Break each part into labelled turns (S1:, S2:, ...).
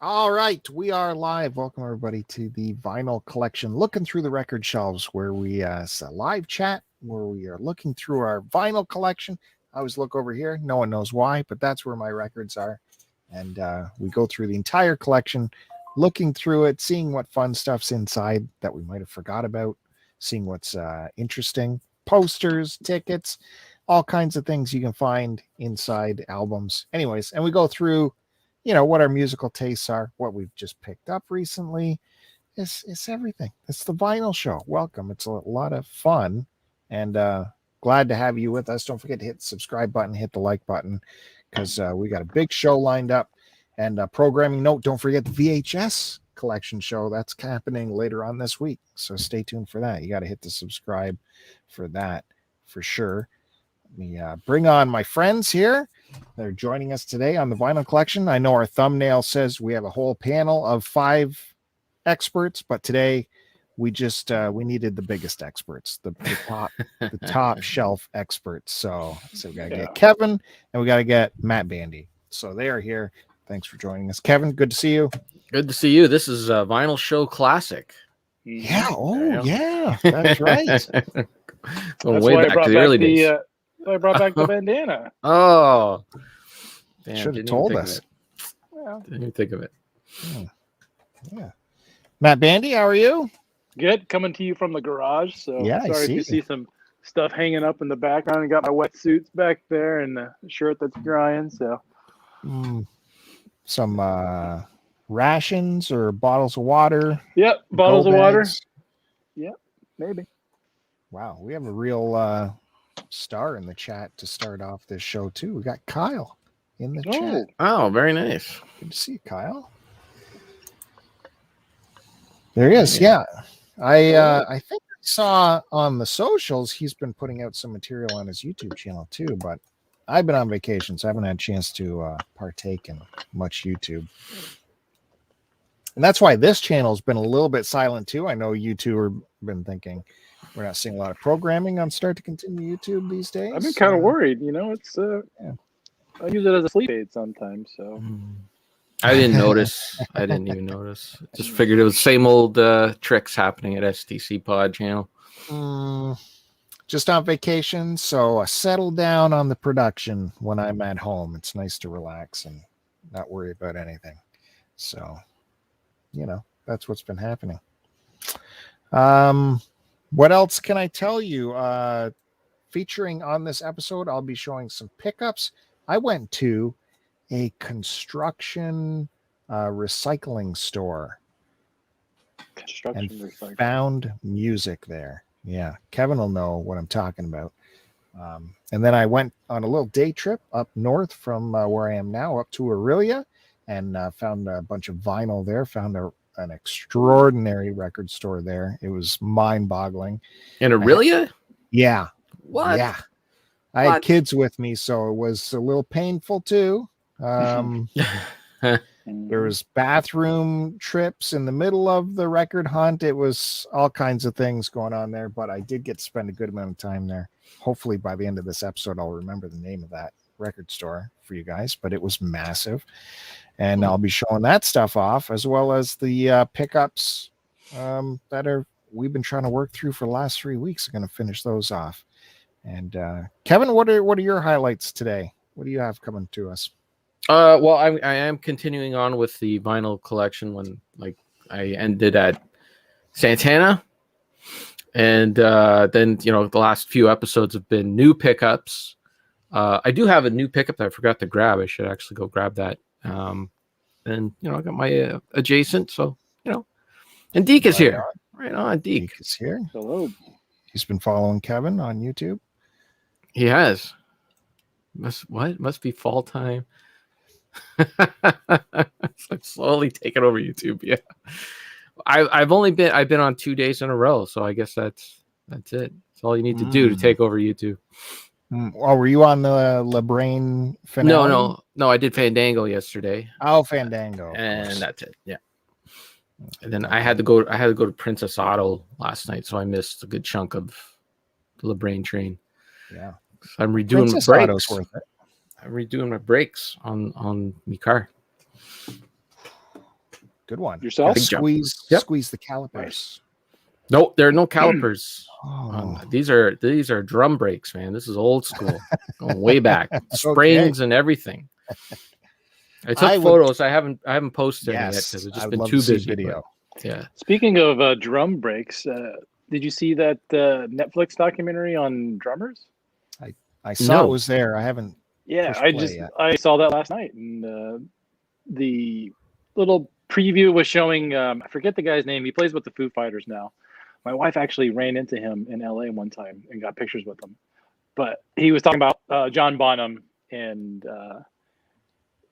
S1: All right, we are live. Welcome everybody to the vinyl collection, looking through the record shelves, where we it's a live chat where we are looking through our vinyl collection. I always look over here. No one knows why, but that's where my records are, and we go through the entire collection, looking through it, seeing what fun stuff's inside that we might have forgot about, seeing what's interesting, posters, tickets, all kinds of things you can find inside albums. Anyways, and we go through, what our musical tastes are, what we've just picked up recently. It's everything. It's the vinyl show. Welcome. It's a lot of fun, and glad to have you with us. Don't forget to hit the subscribe button, hit the like button, because we got a big show lined up. And programming note, don't forget the VHS collection show. That's happening later on this week, so stay tuned for that. You got to hit the subscribe for that for sure. Let me bring on my friends here. They're joining us today on the vinyl collection. I know our thumbnail says we have a whole panel of 5 experts, but today we just we needed the biggest experts, the top shelf experts. So we got to get Kevin and we got to get Matt Bandy. So they are here. Thanks for joining us, Kevin. Good to see you.
S2: Good to see you. This is a vinyl show classic.
S1: Yeah. Oh, yeah. That's right.
S2: Way back to the early days.
S3: I brought back the bandana.
S2: Oh, damn,
S1: should have told us.
S2: Well, didn't even think of it.
S1: Yeah. Matt Bandy, how are you?
S3: Good. Coming to you from the garage. So
S1: yeah,
S3: sorry if you see some stuff hanging up in the background. I got my wetsuits back there and the shirt that's drying. So
S1: some rations or bottles of water.
S3: Yep, bottles of water. Yep, maybe.
S1: Wow, we have a real star in the chat to start off this show too. We got Kyle in the chat.
S2: Oh, very nice.
S1: Good to see you, Kyle. There he is. Yeah, I think I saw on the socials he's been putting out some material on his YouTube channel too, but I've been on vacation, so I haven't had a chance to partake in much YouTube. And that's why this channel has been a little bit silent too. I know you two have been thinking we're not seeing a lot of programming on Start to Continue YouTube these days.
S3: I've been kind of worried. It's I use it as a sleep aid sometimes. So
S2: I didn't notice. I didn't even notice. Just figured it was same old tricks happening at STC Pod channel.
S1: Just on vacation, so I settle down on the production when I'm at home. It's nice to relax and not worry about anything. So, that's what's been happening. What else can I tell you? Featuring on this episode, I'll be showing some pickups. I went to a construction recycling store and found music there. Yeah, Kevin will know what I'm talking about. And then I went on a little day trip up north from where I am now up to Aurelia and found a bunch of vinyl there, found an extraordinary record store there. It was mind-boggling.
S2: In Aurelia?
S1: Yeah.
S2: What?
S1: Yeah. I had kids with me, so it was a little painful too. There was bathroom trips in the middle of the record hunt. It was all kinds of things going on there, but I did get to spend a good amount of time there. Hopefully by the end of this episode, I'll remember the name of that record store for you guys, but it was massive. And I'll be showing that stuff off, as well as the pickups that we've been trying to work through for the last 3 weeks. I'm going to finish those off. And Kevin, what are your highlights today? What do you have coming to us?
S2: Well, I am continuing on with the vinyl collection when I ended at Santana. And then, the last few episodes have been new pickups. I do have a new pickup that I forgot to grab. I should actually go grab that. And I got my adjacent, so and Deke is here. Right on, Deke
S1: is here.
S3: Hello.
S1: He's been following Kevin on YouTube.
S2: He has. Must be fall time. It's slowly taking over YouTube. Yeah, I've been on 2 days in a row, so I guess that's it. That's all you need to do to take over YouTube.
S1: Oh, were you on the LeBrain finale?
S2: No. I did Fandango yesterday.
S1: Oh, Fandango,
S2: and that's it. Yeah. And then I had to go to Princess Auto last night, so I missed a good chunk of the LeBrain train.
S1: Yeah,
S2: so I'm redoing
S1: Princess
S2: my brakes.
S1: Auto's worth it.
S2: I'm redoing my brakes on my car.
S1: Good one.
S3: Yourself?
S2: Big jump.
S1: Squeeze the calipers.
S2: No, there are no calipers.
S1: Oh.
S2: These are drum brakes, man. This is old school, going way back. Springs and everything. I took photos. I haven't posted any yet because I've just been too busy.
S1: Video.
S2: Yeah.
S3: Speaking of drum breaks, did you see that Netflix documentary on drummers?
S1: I saw it was there. I haven't.
S3: Yeah, I saw that last night, and the little preview was showing. I forget the guy's name. He plays with the Foo Fighters now. My wife actually ran into him in LA one time and got pictures with him. But he was talking about John Bonham, and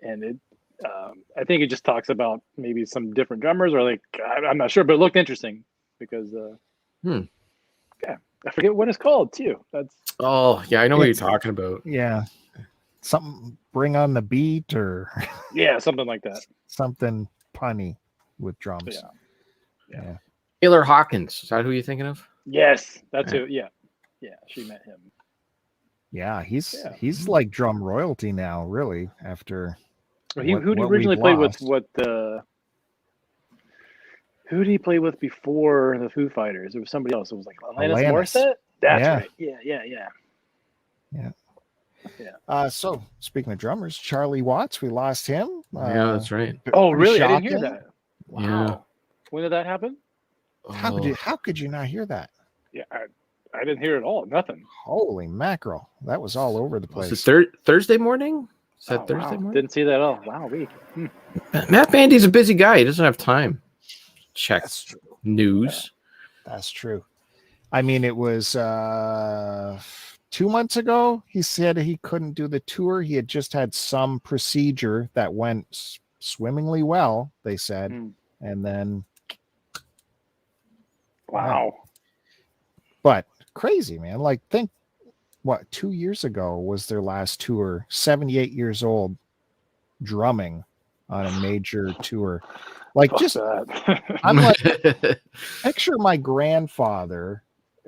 S3: it. I think it just talks about maybe some different drummers, or like I'm not sure, but it looked interesting because yeah, I forget what it's called too. That's
S2: I know what you're talking about.
S1: Yeah, something bring on the beat or
S3: something like that.
S1: Something punny with drums.
S3: Yeah.
S2: Taylor Hawkins, is that who you're thinking of?
S3: Yes, that's who. Yeah, she met him.
S1: Yeah, he's like drum royalty now, really. After
S3: who did he originally play with? Who did he play with before the Foo Fighters? It was somebody else. It was like Alanis Morissette. That's right. Yeah.
S1: So speaking of drummers, Charlie Watts, we lost him.
S2: Yeah, that's right.
S3: Oh, really? I didn't hear that. Wow.
S2: Yeah.
S3: When did that happen?
S1: How could you not hear that?
S3: Yeah, I didn't hear it all. Nothing.
S1: Holy mackerel! That was all over the place.
S2: Was it Thursday morning? Is that Thursday morning?
S3: Didn't see that at all. Wow,
S2: Matt Bandy's a busy guy. He doesn't have time. Check news.
S1: Yeah, that's true. I mean, it was 2 months ago. He said he couldn't do the tour. He had just had some procedure that went swimmingly well, they said, and then.
S3: Wow.
S1: But crazy, man. Like, think 2 years ago was their last tour, 78 years old, drumming on a major tour. Like, just I'm like, picture my grandfather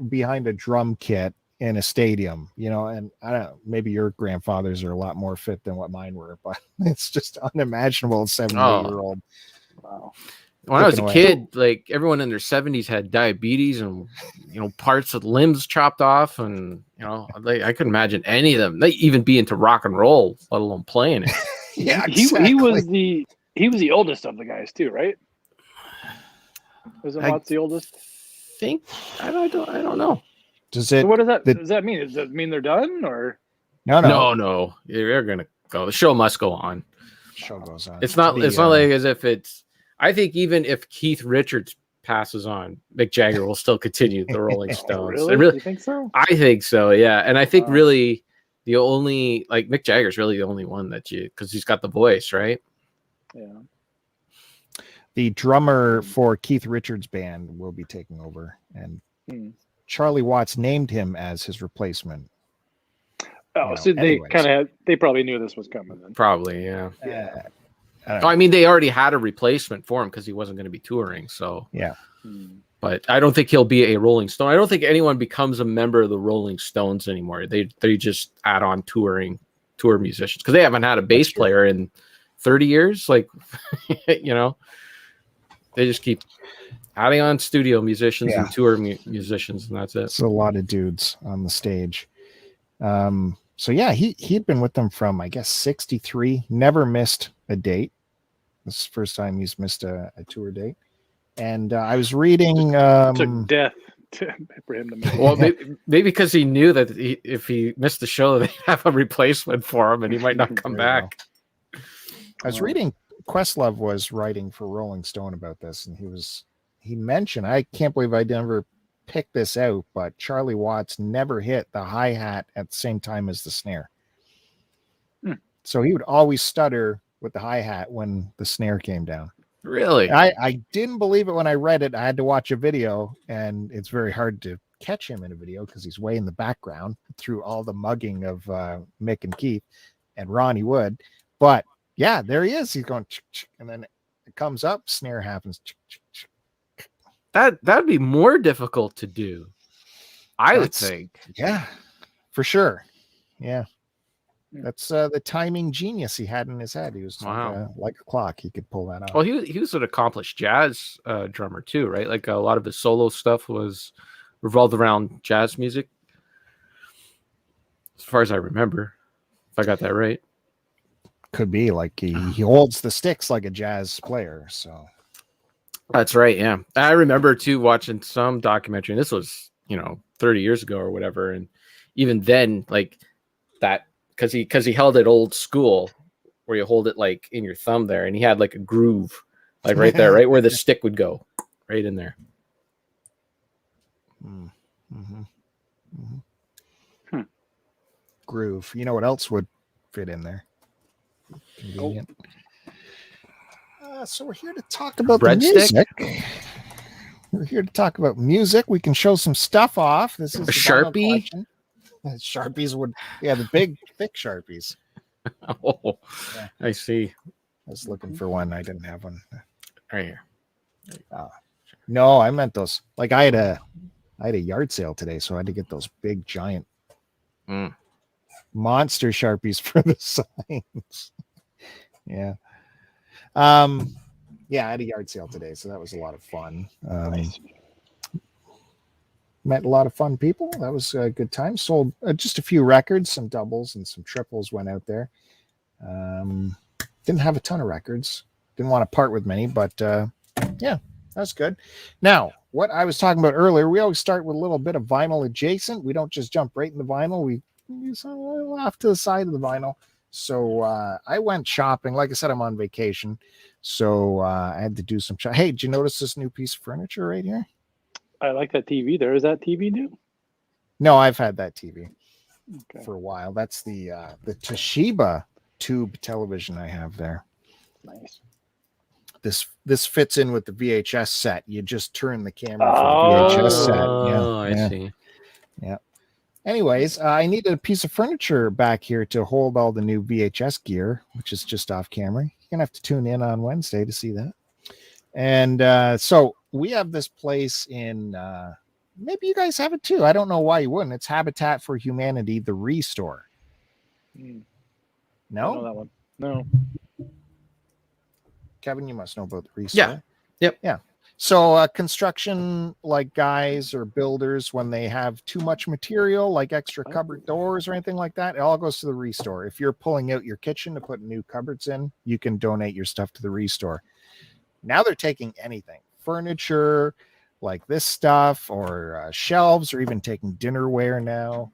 S1: behind a drum kit in a stadium, and I don't know, maybe your grandfathers are a lot more fit than what mine were, but it's just unimaginable. 78-year-old.
S3: Wow.
S2: When I was a kid, like everyone in their 70s had diabetes and parts of limbs chopped off, and I couldn't imagine any of them. They even be into rock and roll, let alone playing it.
S1: Yeah, exactly.
S3: He was the oldest of the guys too, right? Was it Watts the oldest?
S2: I don't know.
S3: So what does that does that mean? Does that mean they're done or?
S2: No. They're gonna go. The show must go on.
S1: Show goes on.
S2: It's not like as if it's. I think even if Keith Richards passes on, Mick Jagger will still continue the Rolling Stones.
S3: Really? You think so?
S2: I think so, yeah. And I think really the only, like Mick Jagger's really the only one because he's got the voice, right?
S3: Yeah.
S1: The drummer for Keith Richards' band will be taking over, and Charlie Watts named him as his replacement.
S3: Oh, so they they probably knew this was coming then.
S2: Probably, yeah.
S1: Yeah.
S2: I mean, they already had a replacement for him because he wasn't going to be touring. So
S1: yeah,
S2: but I don't think he'll be a Rolling Stone. I don't think anyone becomes a member of the Rolling Stones anymore. They just add on tour musicians because they haven't had a bass player in 30 years. Like, they just keep adding on studio musicians and tour musicians, and that's it.
S1: It's a lot of dudes on the stage. So yeah, he'd been with them from, I guess, 63, never missed a date. This is the first time he's missed a tour date. And I was reading
S3: took death for him to make.
S2: Well, maybe because he knew that if he missed the show, they'd have a replacement for him and he might not come back.
S1: I was reading, Questlove was writing for Rolling Stone about this, and he mentioned, I can't believe I never picked this out, but Charlie Watts never hit the hi-hat at the same time as the snare. So he would always stutter with the hi-hat when the snare came down.
S2: Really?
S1: I didn't believe it when I read it. I had to watch a video, and it's very hard to catch him in a video because he's way in the background through all the mugging of Mick and Keith and Ronnie Wood. But yeah, there he is. He's going, and then it comes up, snare happens.
S2: That'd be more difficult to do, I would think.
S1: Yeah, for sure. Yeah. That's the timing genius he had in his head. He was like a clock. He could pull that off.
S2: Well, he was an accomplished jazz drummer too, right? Like a lot of his solo stuff was revolved around jazz music, as far as I remember. If I got that right,
S1: could be like he holds the sticks like a jazz player. So
S2: that's right. Yeah, I remember too watching some documentary, and this was 30 years ago or whatever, and even then, like that. Because he held it old school, where you hold it like in your thumb there, and he had like a groove, like right there, right where the stick would go, right in there.
S1: Groove. You know what else would fit in there? Convenient. So we're here to talk about the music. We're here to talk about music. We can show some stuff off. This is
S2: a Sharpie.
S1: Sharpies would, the big thick Sharpies.
S2: Oh, yeah. I see.
S1: I was looking for one. I didn't have one.
S2: Right here.
S1: No, I meant those. Like I had a yard sale today, so I had to get those big giant monster Sharpies for the signs. Yeah. Yeah, I had a yard sale today, so that was a lot of fun. Nice. Met a lot of fun people. That was a good time. Sold just a few records, some doubles and some triples went out there. Didn't have a ton of records. Didn't want to part with many, but yeah, that's good. Now, what I was talking about earlier, we always start with a little bit of vinyl adjacent. We don't just jump right in the vinyl. We use a little off to the side of the vinyl. So I went shopping. Like I said, I'm on vacation. So I had to do some shopping. Hey, did you notice this new piece of furniture right here?
S3: I like that TV there. Is that TV new?
S1: No, I've had that TV for a while. That's the Toshiba tube television I have there.
S3: Nice.
S1: This fits in with the VHS set. You just turn the camera for the VHS set. Yeah,
S2: I see.
S1: Yeah. Anyways, I needed a piece of furniture back here to hold all the new VHS gear, which is just off camera. You're gonna have to tune in on Wednesday to see that. And so we have this place in maybe you guys have it too. I don't know why you wouldn't. It's Habitat for Humanity, the Restore. No?
S3: I know that one. No.
S1: Kevin, you must know about the Restore.
S2: Yeah. Yep.
S1: Yeah. So construction like guys or builders, when they have too much material, like extra cupboard doors or anything like that, it all goes to the Restore. If you're pulling out your kitchen to put new cupboards in, you can donate your stuff to the Restore. Now they're taking anything, furniture like this stuff, or shelves, or even taking dinnerware now.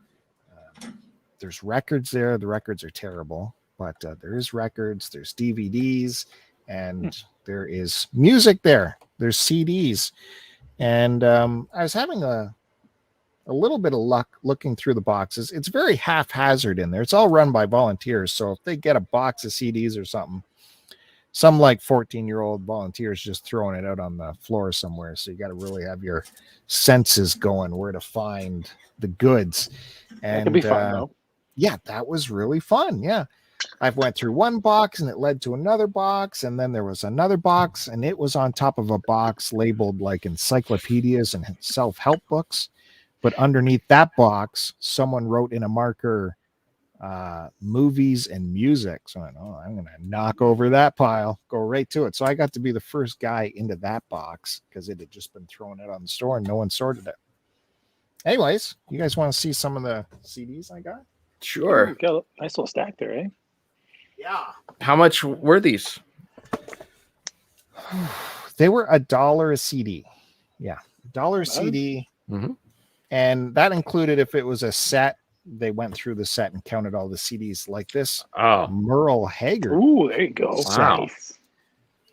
S1: There's records there. The records are terrible, but there is records. There's DVDs, and there is music there. There's CDs. And I was having a little bit of luck looking through the boxes. It's very haphazard in there. It's all run by volunteers. So if they get a box of CDs or something, some like 14-year-old volunteers just throwing it out on the floor somewhere. So you got to really have your senses going where to find the goods. And
S3: that could be fun, though.
S1: Yeah, that was really fun. Yeah. I've went through one box and it led to another box. And then there was another box and it was on top of a box labeled like encyclopedias and self-help books. But underneath that box, someone wrote in a marker, movies and music. So I know I'm gonna knock over that pile, go right to it. So I got to be the first guy into that box because it had just been thrown out on the store and no one sorted it. Anyways, you guys want to see some of the CDs I got?
S2: Sure.
S3: You got a nice little stack there, eh?
S1: Yeah.
S2: How much were these?
S1: They were $1 a CD. Yeah, $1 a CD.
S2: Mm-hmm.
S1: And that included if it was a set. They went through the set and counted all the CDs like this.
S2: Oh,
S1: Merle Haggard.
S3: Ooh, there you go.
S2: Wow.
S3: Nice.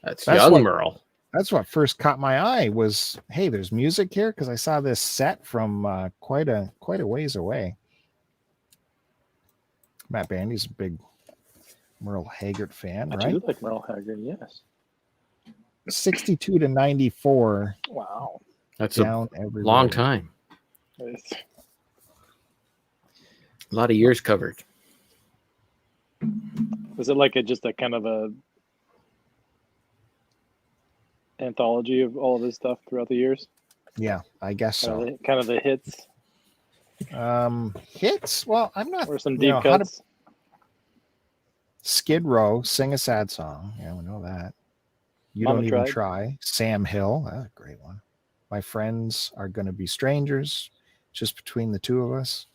S2: That's young Merle.
S1: That's what first caught my eye was, hey, there's music here, because I saw this set from quite a ways away. Matt Bandy's a big Merle Haggard fan, right?
S3: I do like Merle Haggard, yes.
S1: 62 to 94.
S3: Wow.
S2: That's a long time.
S3: Nice.
S2: A lot of years covered.
S3: Was it like just a kind of a anthology of all of his stuff throughout the years?
S1: Yeah, I guess so.
S3: Kind of the hits.
S1: Hits? Well, I'm not.
S3: Or some deep cuts.
S1: Skid Row, Sing a Sad Song. Yeah, we know that. You
S3: Mama
S1: Don't Even
S3: Tried.
S1: Try. Sam Hill. That's a great one. My Friends Are Gonna Be Strangers. Just Between the Two of Us.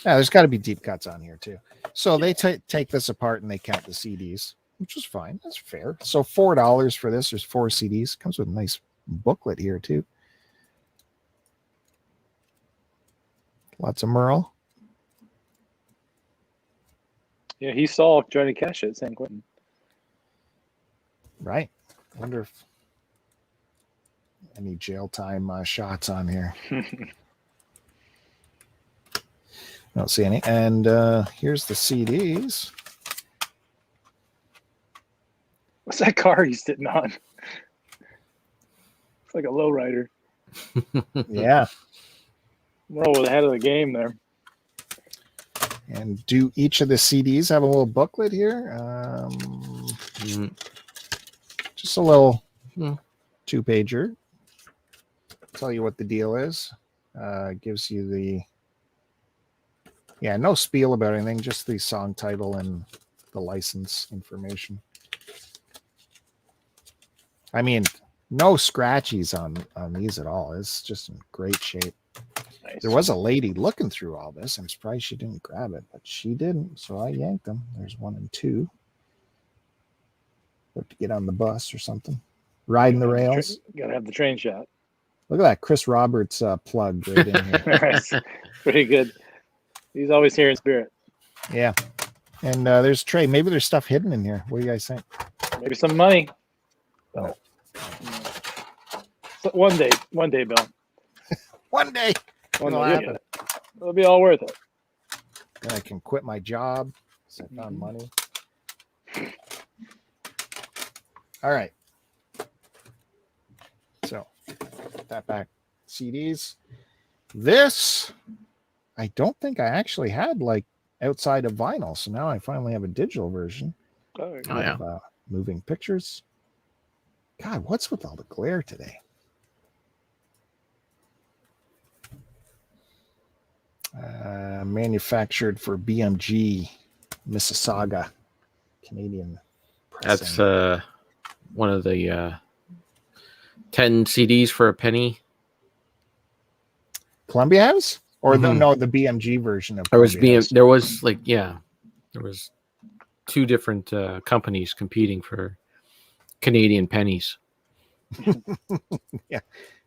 S1: Yeah, there's got to be deep cuts on here too. So they take this apart and they count the CDs, which is fine. That's fair. So $4 for this. There's 4 CDs. Comes with a nice booklet here too. Lots of Merle.
S3: Yeah, he saw Johnny Cash at San Quentin.
S1: Right. Wonder if any jail time shots on here. I don't see any. And here's the CDs.
S3: What's that car he's sitting on? It's like a lowrider.
S1: Yeah.
S3: Merle ahead of the game there.
S1: And do each of the CDs have a little booklet here? Just a little 2-pager. Tell you what the deal is. Gives you the... Yeah, no spiel about anything, just the song title and the license information. I mean, no scratchies on these at all. It's just in great shape.
S3: Nice.
S1: There was a lady looking through all this. I'm surprised she didn't grab it, but she didn't, so I yanked them. There's 1 and 2. Have to get on the bus or something. Riding the rails.
S3: Gotta have the train shot.
S1: Look at that Chris Roberts plug right in here.
S3: Nice. Pretty good. He's always here in spirit.
S1: Yeah. And there's Trey. Maybe there's stuff hidden in here. What do you guys think?
S3: Maybe some money.
S1: No.
S3: So one day, Bill.
S1: One day.
S3: One
S1: It'll
S3: day,
S1: happen.
S3: it'll be all worth it.
S1: Then I can quit my job because I found money. All right. So, put that back. CDs. This, I don't think I actually had like outside of vinyl. So now I finally have a digital version.
S3: Oh,
S2: yeah.
S1: Moving pictures. God, what's with all the glare today? Manufactured for BMG, Mississauga, Canadian pressing.
S2: That's one of the 10 CDs for a penny.
S1: Columbia House? Or
S2: Mhm.
S1: the BMG version of
S2: There was
S1: Columbia House.
S2: there was there was 2 different companies competing for Canadian pennies.
S1: Yeah,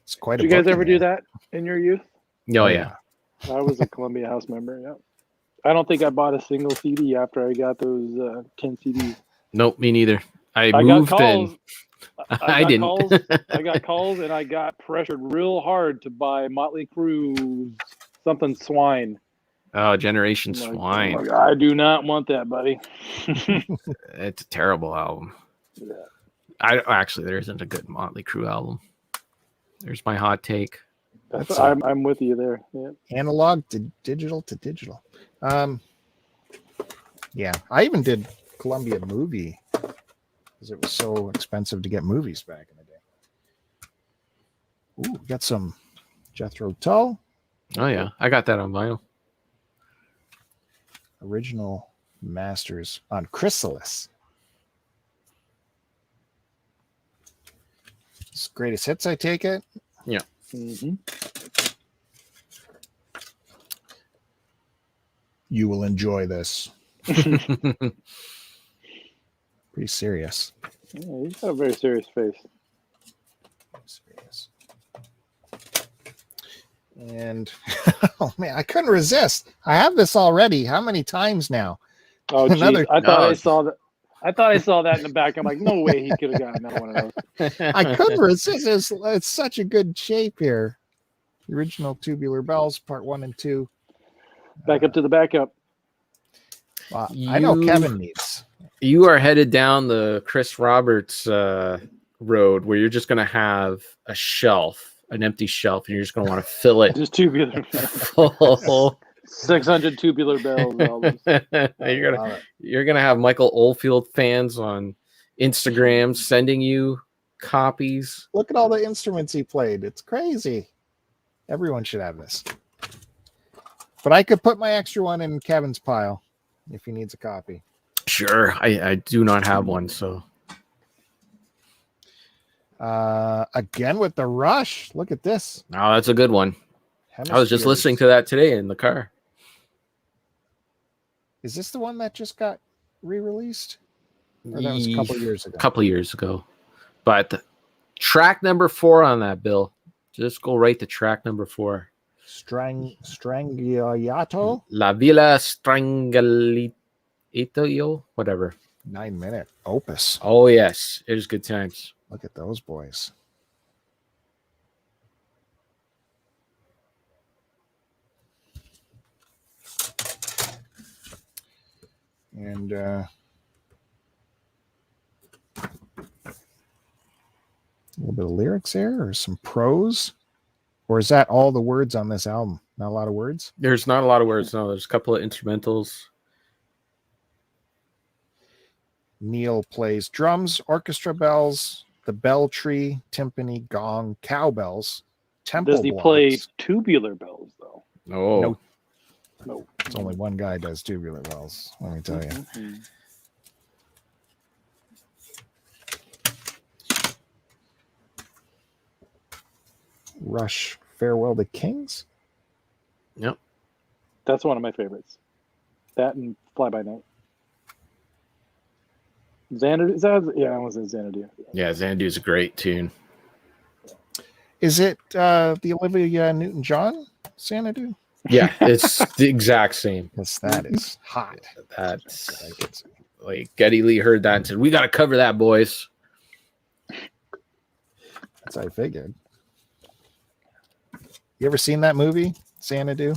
S1: it's quite.
S3: Did you guys ever do that in your youth?
S2: Oh yeah.
S3: I was a Columbia House member. Yeah. I don't think I bought a single CD after I got those 10 CDs.
S2: Nope, me neither. I
S3: got
S2: moved
S3: calls.
S2: and
S3: I
S2: didn't.
S3: Calls, I got calls and I got pressured real hard to buy Motley Crue's something Swine.
S2: Oh, Generation
S3: I'm like,
S2: Swine.
S3: oh my God, I do not want that, buddy.
S2: It's a terrible album.
S3: Yeah.
S2: Actually, there isn't a good Motley Crue album. There's my hot take.
S3: I'm with you there. Yeah.
S1: Analog to digital to digital. Yeah, I even did Columbia Movie because it was so expensive to get movies back in the day. Ooh, we got some Jethro Tull.
S2: Oh yeah, I got that on vinyl.
S1: Original masters on Chrysalis. It's greatest hits, I take it.
S2: Yeah.
S3: Mm-hmm.
S1: You will enjoy this. Pretty serious.
S3: Yeah, he's got a very serious face.
S1: Serious. And oh man, I couldn't resist. I have this already. How many times now?
S3: Oh,
S1: Another-
S3: geez. I thought I saw that. I thought I saw that in the back. I'm like, no way he could have gotten another one of those.
S1: I couldn't resist. It's such a good shape here. The original Tubular Bells, part 1 and 2.
S3: Back up to the backup.
S1: I know Kevin needs.
S2: You are headed down the Chris Roberts road where you're just going to have a shelf, an empty shelf, and you're just going to want to fill it
S3: Just tubular.
S2: full.
S3: 600 Tubular Bells albums.
S2: You're gonna have Michael Oldfield fans on Instagram sending you copies.
S1: Look at all the instruments he played. It's crazy. Everyone should have this. But I could put my extra one in Kevin's pile if he needs a copy.
S2: Sure. I do not have one, so.
S1: Again with the Rush. Look at this.
S2: Oh, that's a good one. I was just listening to that today in the car.
S1: Is this the one that just got re-released? Or that was a couple years ago?
S2: A couple years ago. But track number 4 on that, Bill. Just go right to track number 4.
S1: Strangiato?
S2: La Villa Strangalito, whatever.
S1: 9-minute opus.
S2: Oh, yes. It was good times.
S1: Look at those boys. And a little bit of lyrics there, or some prose, or is that all the words on this album? Not a lot of words.
S2: There's not a lot of words. No, there's a couple of instrumentals.
S1: Neil plays drums, orchestra bells, the bell tree, timpani, gong, cowbells, temple.
S3: Does he
S1: blocks.
S3: play tubular bells though?
S2: Oh,
S3: No.
S1: It's only one guy does tubular bells. Let me tell you.
S3: Mm-hmm.
S1: Rush, Farewell to Kings.
S2: yep.
S3: That's one of my favorites. That and Fly By Night. Xanadu, is that? Yeah, I was in Xanadu.
S2: Yeah, Xanadu's a great tune.
S1: Is it the Olivia Newton-John Xanadu?
S2: Yeah, it's the exact same.
S1: Yes, that is hot.
S2: That's like Geddy Lee heard that and said, "We got to cover that, boys."
S1: That's what I figured. You ever seen that movie, Xanadu?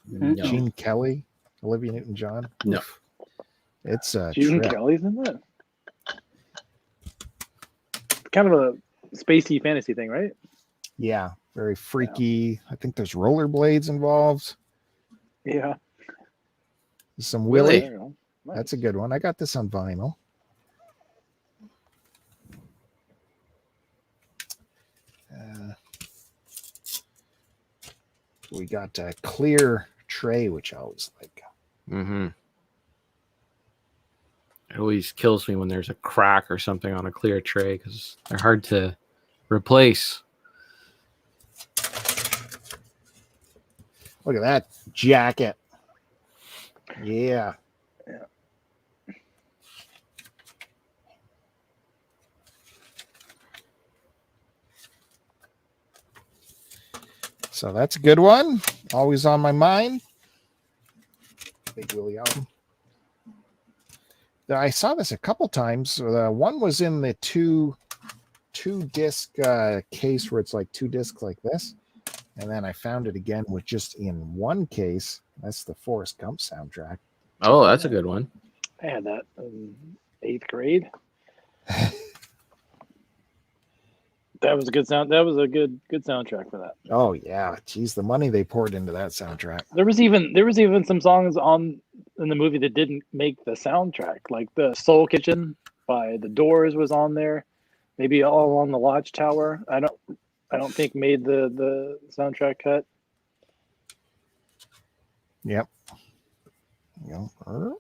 S2: No.
S1: Gene Kelly, Olivia Newton-John.
S2: No.
S1: It's a
S3: Gene
S1: trip.
S3: Kelly's in that. Kind of a spacey fantasy thing, right?
S1: Yeah, very freaky. I think there's rollerblades involved.
S3: Yeah.
S1: Some Willie.
S3: There you go. Nice.
S1: That's a good one. I got this on vinyl. We got a clear tray, which I always like.
S2: Mm-hmm. It always kills me when there's a crack or something on a clear tray because they're hard to replace.
S1: Look at that jacket. Yeah. So that's a good one. Always on my mind. Big Willie album. I saw this a couple times. One was in the two disc case where it's like 2 discs like this. And then I found it again with just in one case. That's the Forrest Gump soundtrack.
S2: Oh, that's a good one.
S3: I had that in 8th grade. That was a good sound. That was a good soundtrack for that.
S1: Oh yeah, geez, the money they poured into that soundtrack.
S3: There was even some songs in the movie that didn't make the soundtrack, like the Soul Kitchen by The Doors was on there. Maybe All on the Watchtower. I don't think made the soundtrack cut.
S1: Yep. There you go.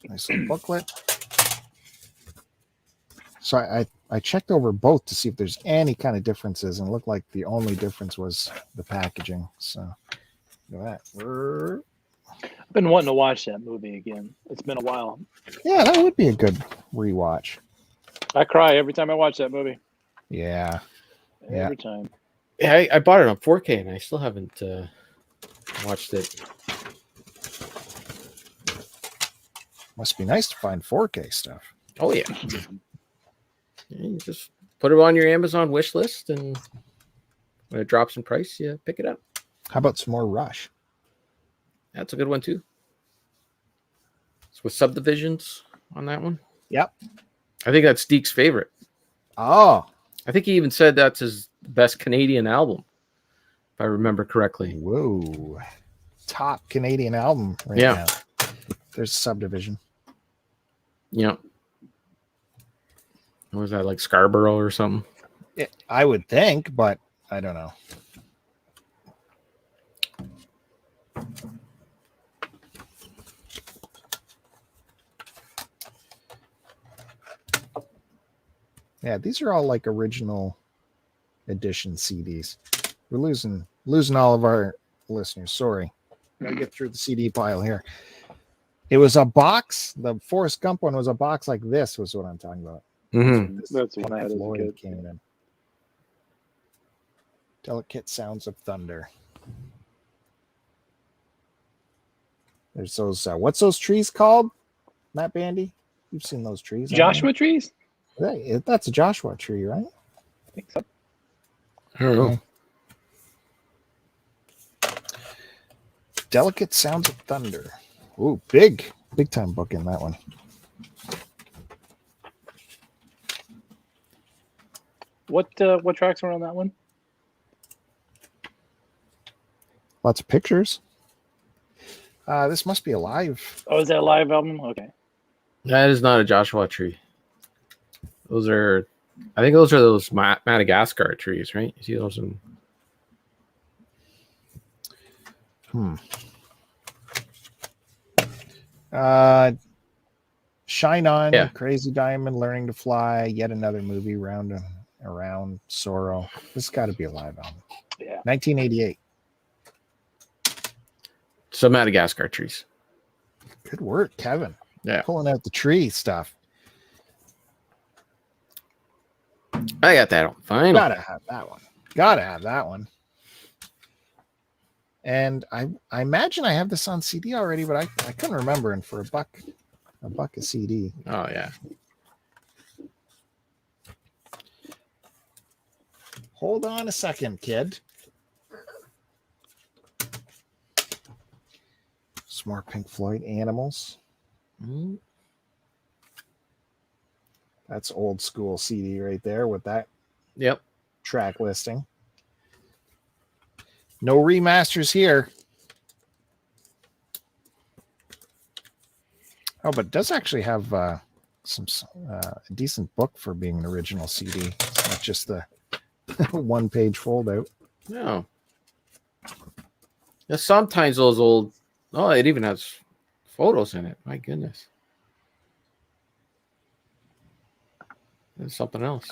S1: Nice little booklet. So I checked over both to see if there's any kind of differences, and it looked like the only difference was the packaging. So look at that.
S3: I've been wanting to watch that movie again. It's been a while.
S1: Yeah, that would be a good rewatch.
S3: I cry every time I watch that movie.
S1: Yeah.
S3: Every time.
S2: Yeah, I bought it on 4K and I still haven't watched it.
S1: Must be nice to find 4K stuff.
S2: Oh yeah. You just put it on your Amazon wish list, and when it drops in price, you pick it up.
S1: How about some more Rush?
S2: That's a good one too. It's with subdivisions on that one.
S1: Yep.
S2: I think that's Deke's favorite.
S1: Oh.
S2: I think he even said that's his best Canadian album, if I remember correctly.
S1: Whoa. Top Canadian album right
S2: Yeah.
S1: now. There's Subdivision.
S2: Yeah. What was that, like Scarborough or something?
S1: I would think, but I don't know. Yeah, these are all like original edition CDs. We're losing all of our listeners. Sorry. Gotta get through the CD pile here. It was a box. The Forrest Gump one was a box like this, was what I'm talking about.
S2: Mm-hmm.
S3: That's the one I had as a
S1: Floyd
S3: kid.
S1: came in. Delicate Sounds of Thunder. There's those. What's those trees called? Matt Bandy? You've seen those trees.
S3: Joshua trees?
S1: That's a Joshua tree, right?
S3: I think so.
S2: I don't know.
S1: Delicate Sounds of Thunder. Ooh, big time book in that one.
S3: What tracks were on that one?
S1: Lots of pictures. This must be a live.
S3: Oh, is that a live album? Okay.
S2: That is not a Joshua tree. Those are, I think those are those Madagascar trees, right? You see those in.
S1: Shine On,
S2: Yeah.
S1: Crazy Diamond, Learning to Fly, yet another movie, Round and Around, Sorrow. This has got to be a live album.
S3: Yeah.
S1: 1988.
S2: So Madagascar trees.
S1: Good work, Kevin.
S2: Yeah.
S1: Pulling out the tree stuff.
S2: I got that on vinyl.
S1: Gotta have that one. And I imagine I have this on CD already, but I couldn't remember. And for a buck a CD.
S2: Oh yeah.
S1: Hold on a second, kid. Some more Pink Floyd, Animals.
S2: Mm-hmm.
S1: That's old school CD right there with that
S2: Yep.
S1: track listing. No remasters here. Oh, but it does actually have a decent book for being an original CD. It's not just the one-page fold-out.
S2: No. Yeah, sometimes those old. Oh, it even has photos in it. My goodness. There's something else.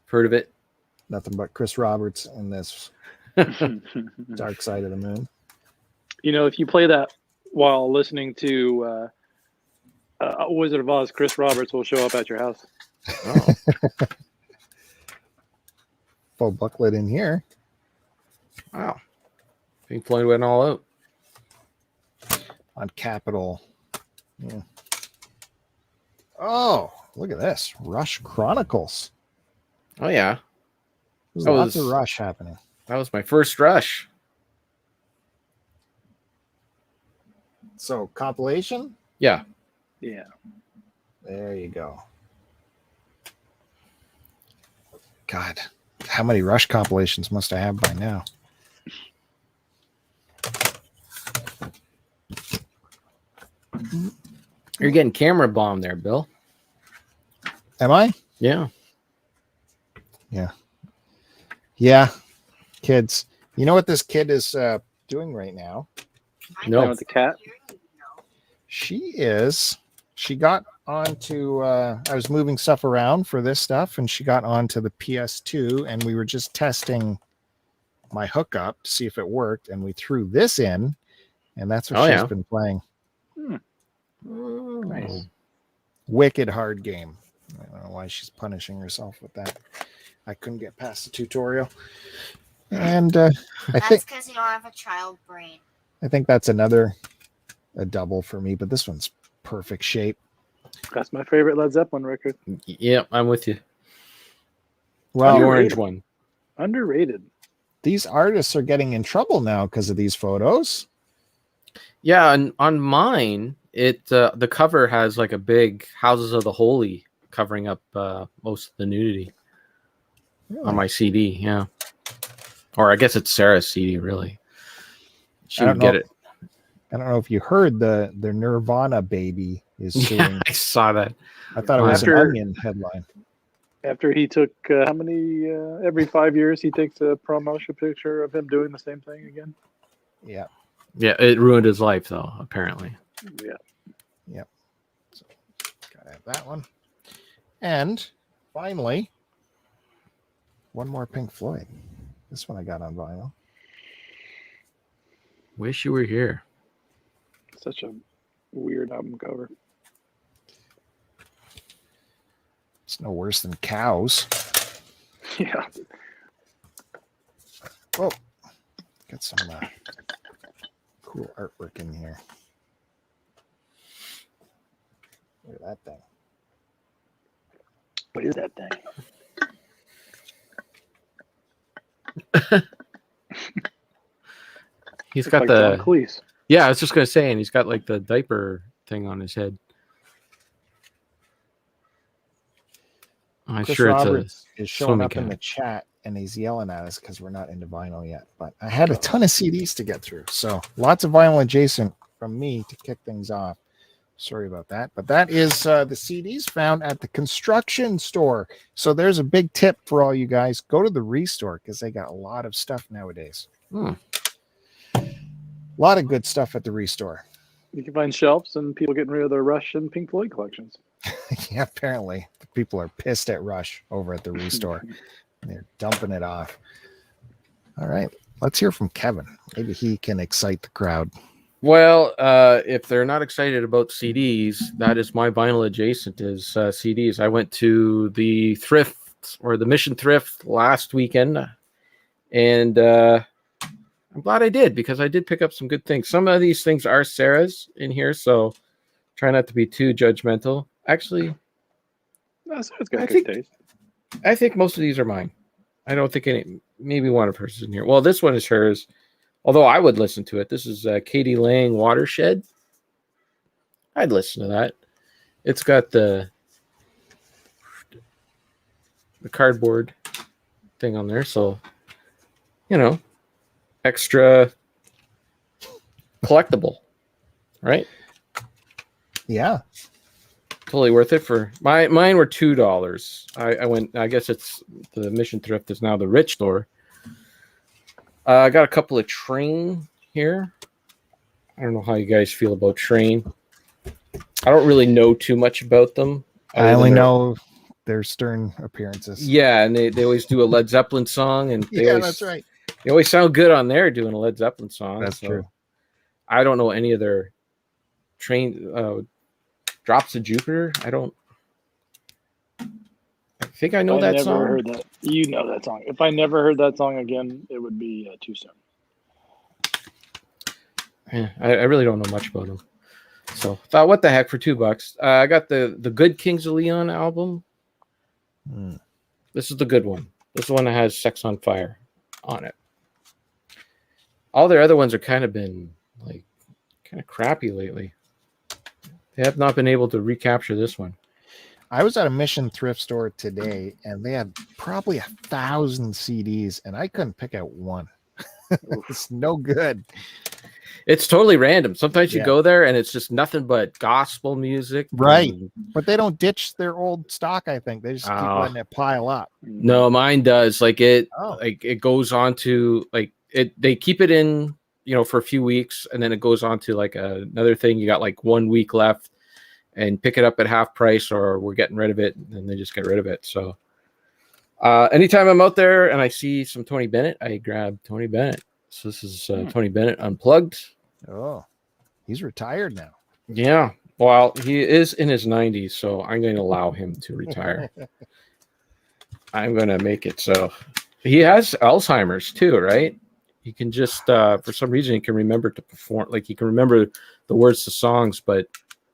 S2: Heard of it?
S1: Nothing but Chris Roberts in this Dark Side of the Moon.
S3: You know, if you play that while listening to Wizard of Oz, Chris Roberts will show up at your house.
S2: Oh.
S1: Full booklet in here.
S2: Wow. Pink Floyd went all out.
S1: On Capitol. Yeah. Oh, look at this. Rush Chronicles.
S2: Oh yeah.
S1: There's
S2: That
S1: lots
S2: was-
S1: of Rush happening.
S2: That was my first Rush.
S1: So, compilation?
S2: Yeah.
S3: Yeah.
S1: There you go. God, how many Rush compilations must I have by now?
S2: You're getting camera bomb there, Bill.
S1: Am I?
S2: Yeah.
S1: Yeah. Kids. You know what this kid is doing right now?
S2: No.
S3: Playing with the cat.
S1: She got onto, I was moving stuff around for this stuff, and she got onto the PS2, and we were just testing my hookup to see if it worked, and we threw this in, and that's what she's been playing.
S3: Nice.
S1: Wicked hard game. I don't know why she's punishing herself with that. I couldn't get past the tutorial. And I
S4: That's because you don't have a child brain.
S1: think that's a double for me, but this one's perfect shape.
S3: That's my favorite Led Zeppelin record.
S2: Yeah, I'm with you.
S1: Well,
S2: The orange one.
S3: Underrated.
S1: these artists are getting in trouble now because of these photos.
S2: Yeah, and on mine, it the cover has like a big Houses of the Holy covering up most of the nudity on my CD. Yeah, or I guess it's Sarah's CD. Really, she
S1: I
S2: would
S1: don't
S2: get
S1: know.
S2: it.
S1: I don't know if you heard the Nirvana baby is suing.
S2: Yeah, I saw that.
S1: I thought it was
S3: After-
S1: an Onion headline.
S3: After he took how many? Every 5 years, he takes a promotion picture of him doing the same thing again.
S1: Yeah.
S2: Yeah, it ruined his life though. Apparently.
S3: Yeah.
S1: Yep. So gotta have that one. And finally, one more Pink Floyd. This one I got on vinyl.
S2: Wish you were here.
S3: Such a weird album cover.
S1: It's no worse than Cows.
S3: Yeah.
S1: Oh, got some cool artwork in here. Look at that thing.
S3: What is that thing?
S2: He's
S3: It's
S2: got
S3: like
S2: the
S3: John Cleese.
S2: Yeah, I was just gonna say, and he's got like the diaper thing on his head. I'm
S1: Chris
S2: sure
S1: Roberts
S2: it's a
S1: is showing
S2: swimming
S1: up in
S2: cap.
S1: the chat and he's yelling at us because we're not into vinyl yet. But I had a ton of CDs to get through. So lots of vinyl adjacent from me to kick things off. Sorry about that. But that is the CDs found at the construction store. So there's a big tip for all you guys. Go to the Restore because they got a lot of stuff nowadays. A lot of good stuff at the Restore.
S3: You can find shelves and people getting rid of their Rush and Pink Floyd collections.
S1: Yeah, apparently the people are pissed at Rush over at the Restore. They're dumping it off. All right, let's hear from Kevin. Maybe he can excite the crowd.
S2: Well, if they're not excited about CDs, that is my vinyl adjacent is CDs. I went to the thrift or the Mission Thrift last weekend, and I'm glad I did because I did pick up some good things. Some of these things are Sarah's in here, so try not to be too judgmental. Actually,
S3: No, so it's got good taste.
S2: I think most of these are mine. I don't think any. Maybe one of hers is in here. Well, this one is hers. Although I would listen to it. This is Katie Lang Watershed. I'd listen to that. It's got the cardboard thing on there. So, extra collectible, right?
S1: Yeah.
S2: Totally worth it for mine were $2. I went, I guess it's the Mission Thrift is now the Rich Store. I got a couple of Train here. I don't know how you guys feel about Train. I don't really know too much about them.
S1: I only know their Stern appearances.
S2: Yeah, and they always do a Led Zeppelin song, and
S1: that's right.
S2: They always sound good on there doing a Led Zeppelin song.
S1: That's true.
S2: I don't know any of their Train Drops of Jupiter. I think I know that song.
S3: I never heard that. You know that song. If I never heard that song again, it would be too soon.
S2: Yeah, I really don't know much about them. So thought, what the heck, for $2. I got the Good Kings of Leon album. This is the good one. This is the one that has Sex on Fire on it. All their other ones are kind of been like kind of crappy lately. They have not been able to recapture this one.
S1: I was at a Mission Thrift store today, and they had probably 1,000 CDs, and I couldn't pick out one. It's no good.
S2: It's totally random. Sometimes you go there, and it's just nothing but gospel music.
S1: Right. But they don't ditch their old stock, I think. They just keep letting it pile up.
S2: No, mine does. Like it goes on to they keep it in, for a few weeks, and then it goes on to like another thing. You got like 1 week left. And pick it up at half price, or we're getting rid of it, and they just get rid of it. So anytime I'm out there and I see some Tony Bennett, I grab Tony Bennett. So this is Tony Bennett Unplugged.
S1: Oh, he's retired now.
S2: Yeah. Well, he is in his 90s, so I'm going to allow him to retire. I'm going to make it so. He has Alzheimer's too, right? He can just, for some reason, he can remember to perform. Like he can remember the words to songs, but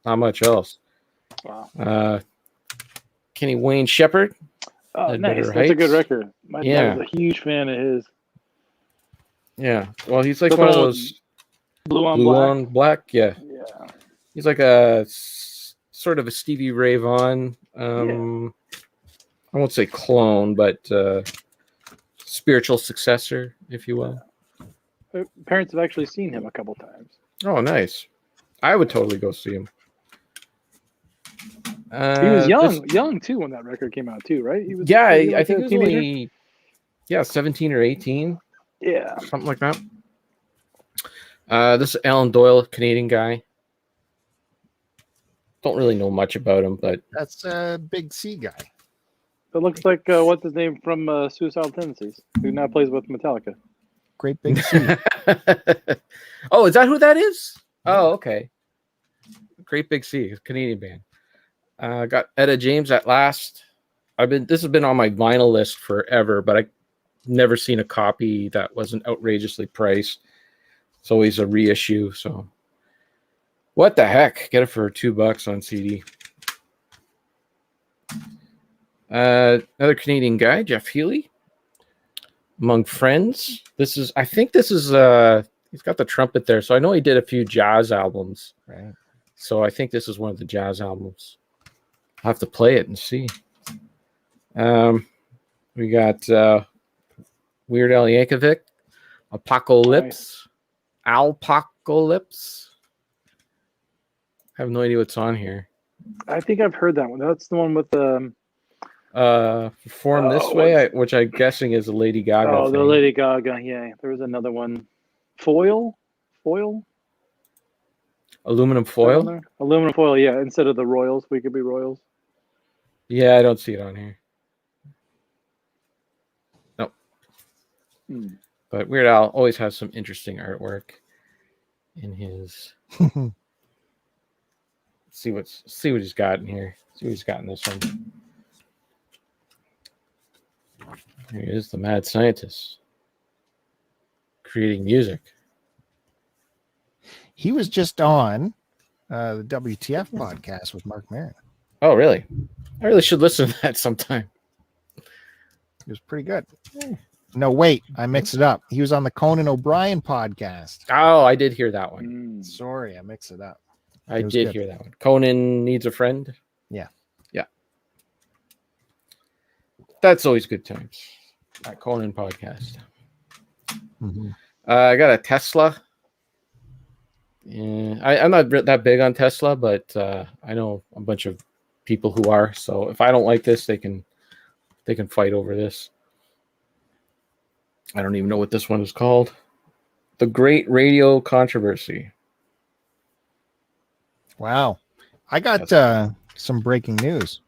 S2: not much else.
S3: Wow.
S2: Kenny Wayne Shepard.
S3: Oh, nice. That's a good record. My dad was a huge fan of his.
S2: Yeah. Well, he's like one of those
S3: Blue on
S2: Black. Yeah.
S3: Yeah.
S2: He's like a sort of a Stevie Ray Vaughan. I won't say clone, but spiritual successor, if you will.
S3: My parents have actually seen him a couple times.
S2: Oh, nice. I would totally go see him.
S3: He was young too when that record came out too, right? He was.
S2: Yeah,
S3: was he
S2: I
S3: like
S2: think
S3: a
S2: it was
S3: teenager?
S2: only 17 or 18,
S3: Yeah.
S2: something like that. This is Alan Doyle, Canadian guy. Don't really know much about him, but
S1: That's a big C guy.
S3: That looks like what's his name from Suicidal Tendencies, who now plays with Metallica.
S1: Great big C.
S2: Oh, is that who that is? Oh, okay. Great Big C, Canadian band. Got Etta James at last. This has been on my vinyl list forever, but I never seen a copy that wasn't outrageously priced. It's always a reissue. So what the heck? Get it for $2 on CD. Another Canadian guy, Jeff Healy. Among Friends. I think this is he's got the trumpet there. So I know he did a few jazz albums.
S1: Right.
S2: So I think this is one of the jazz albums. I'll have to play it and see. We got Weird Al Yankovic, Apocalypse, Alpocalypse. I have no idea what's on here.
S3: I think I've heard that one. That's the one with the.
S2: Perform This Way, which I'm guessing is a Lady Gaga.
S3: Oh, the
S2: thing.
S3: Lady Gaga. Yeah, there was another one. Foil.
S2: Aluminum foil.
S3: Aluminum foil. Yeah, instead of the Royals, we could be Royals.
S2: Yeah, I don't see it on here. Nope. But Weird Al always has some interesting artwork in his. see what he's got in here. See what he's got in this one. Here he is, the mad scientist, creating music.
S1: He was just on the WTF podcast with Mark Maron.
S2: Oh, really? I really should listen to that sometime.
S1: It was pretty good. No, wait, I mixed it up. He was on the Conan O'Brien podcast.
S2: Oh, I did hear that one.
S1: Sorry, I mixed it up.
S2: I did hear that one. Conan Needs a Friend.
S1: Yeah.
S2: That's always good times. That Conan podcast.
S1: Mm-hmm.
S2: I got a Tesla. Yeah, I'm not that big on Tesla, but I know a bunch of people who are. So if I don't like this, they can fight over this. I don't even know what this one is called. The Great Radio Controversy.
S1: Wow. I got some breaking news.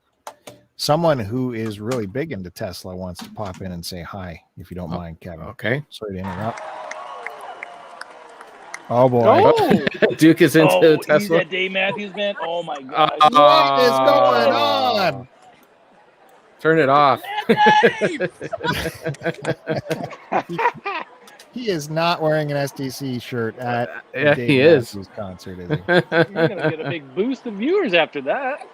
S1: Someone who is really big into Tesla wants to pop in and say hi, if you don't mind, Kevin.
S2: Okay.
S1: Sorry to interrupt. Oh, boy.
S3: Oh!
S2: Duke is into Tesla.
S3: He's that Dave Matthews man. Oh, my God.
S1: What is going on?
S2: Turn it off.
S1: He is not wearing an SDC shirt at
S2: yeah,
S1: Dave
S2: he is.
S1: Matthews concert, is he?
S3: You're going to get a big boost of viewers after that.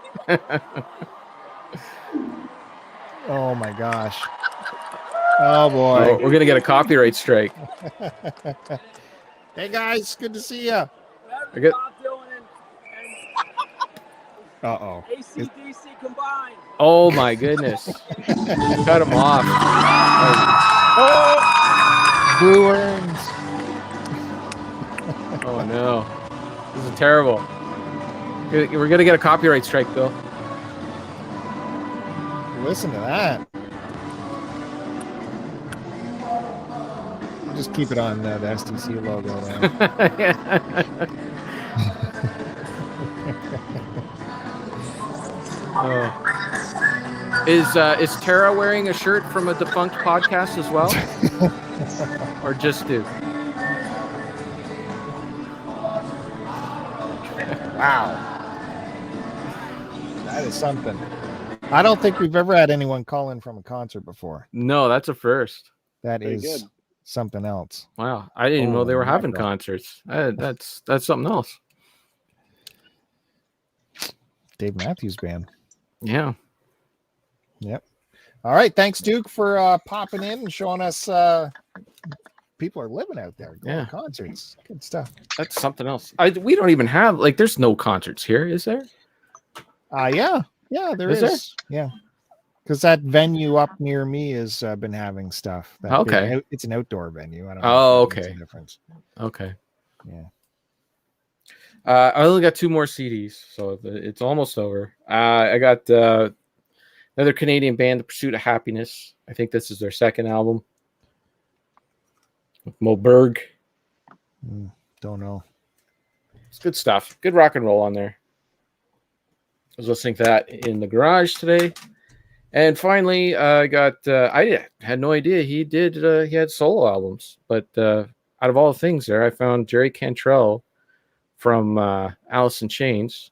S1: Oh my gosh. Oh boy.
S2: Oh, we're going to get a copyright strike.
S1: Hey guys, good to see you.
S2: Good.
S1: Uh-oh.
S5: ACDC combined.
S2: Oh my goodness. Cut him off.
S1: Bruins.
S2: Oh no. This is terrible. We're going to get a copyright strike, Bill.
S1: Listen to that. Just keep it on the SDC logo there.
S2: Is Tara wearing a shirt from a defunct podcast as well? Or just Duke?
S1: Wow. That is something. I don't think we've ever had anyone call in from a concert before.
S2: No, that's a first.
S1: That
S3: Very
S1: is
S3: good.
S1: something else.
S2: Wow, I didn't even know they were having concerts. That's something else.
S1: Dave Matthews Band.
S2: Yeah.
S1: Yep. All right. Thanks, Duke, for popping in and showing us people are living out there going to concerts. Good stuff.
S2: That's something else. We don't even have there's no concerts here, is there?
S1: Yeah, there is.
S2: There?
S1: Yeah. Because that venue up near me has been having stuff.
S2: Okay.
S1: It's an outdoor venue. I don't know.
S2: Oh,
S1: if that makes
S2: okay.
S1: a difference.
S2: Okay.
S1: Yeah.
S2: I only got 2 more CDs, so it's almost over. I got another Canadian band, The Pursuit of Happiness. I think this is their second album. With Mo Berg.
S1: Don't know.
S2: It's good stuff. Good rock and roll on there. I was listening to that in the garage today. And finally, I had no idea he had solo albums. But out of all the things there, I found Jerry Cantrell from Alice in Chains,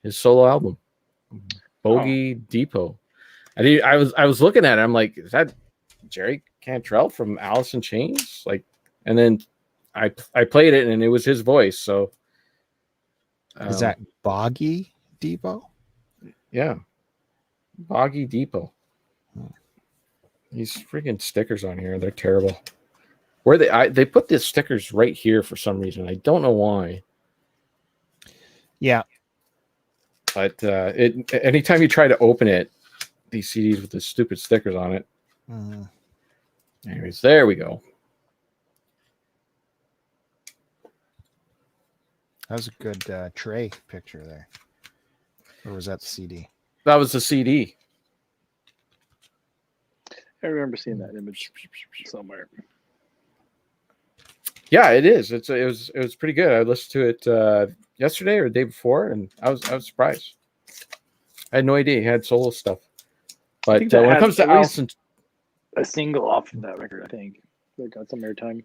S2: his solo album, Bogey Depot. I was looking at it. I'm like, is that Jerry Cantrell from Alice in Chains? Like, and then I played it and it was his voice. So
S1: is that Boggy Depot?
S2: Yeah, Boggy Depot. These freaking stickers on here, they're terrible. Where they put the stickers right here for some reason. I don't know why.
S1: Yeah.
S2: But anytime you try to open it, these CDs with the stupid stickers on it. Anyways, there we go.
S1: That was a good tray picture there. Or was that the CD?
S2: That was the CD.
S3: I remember seeing that image somewhere.
S2: Yeah, it is. It was pretty good. I listened to it yesterday or the day before, and I was surprised. I had no idea he had solo stuff. But when it comes to Allison,
S3: a single off of that record, I think they got some airtime.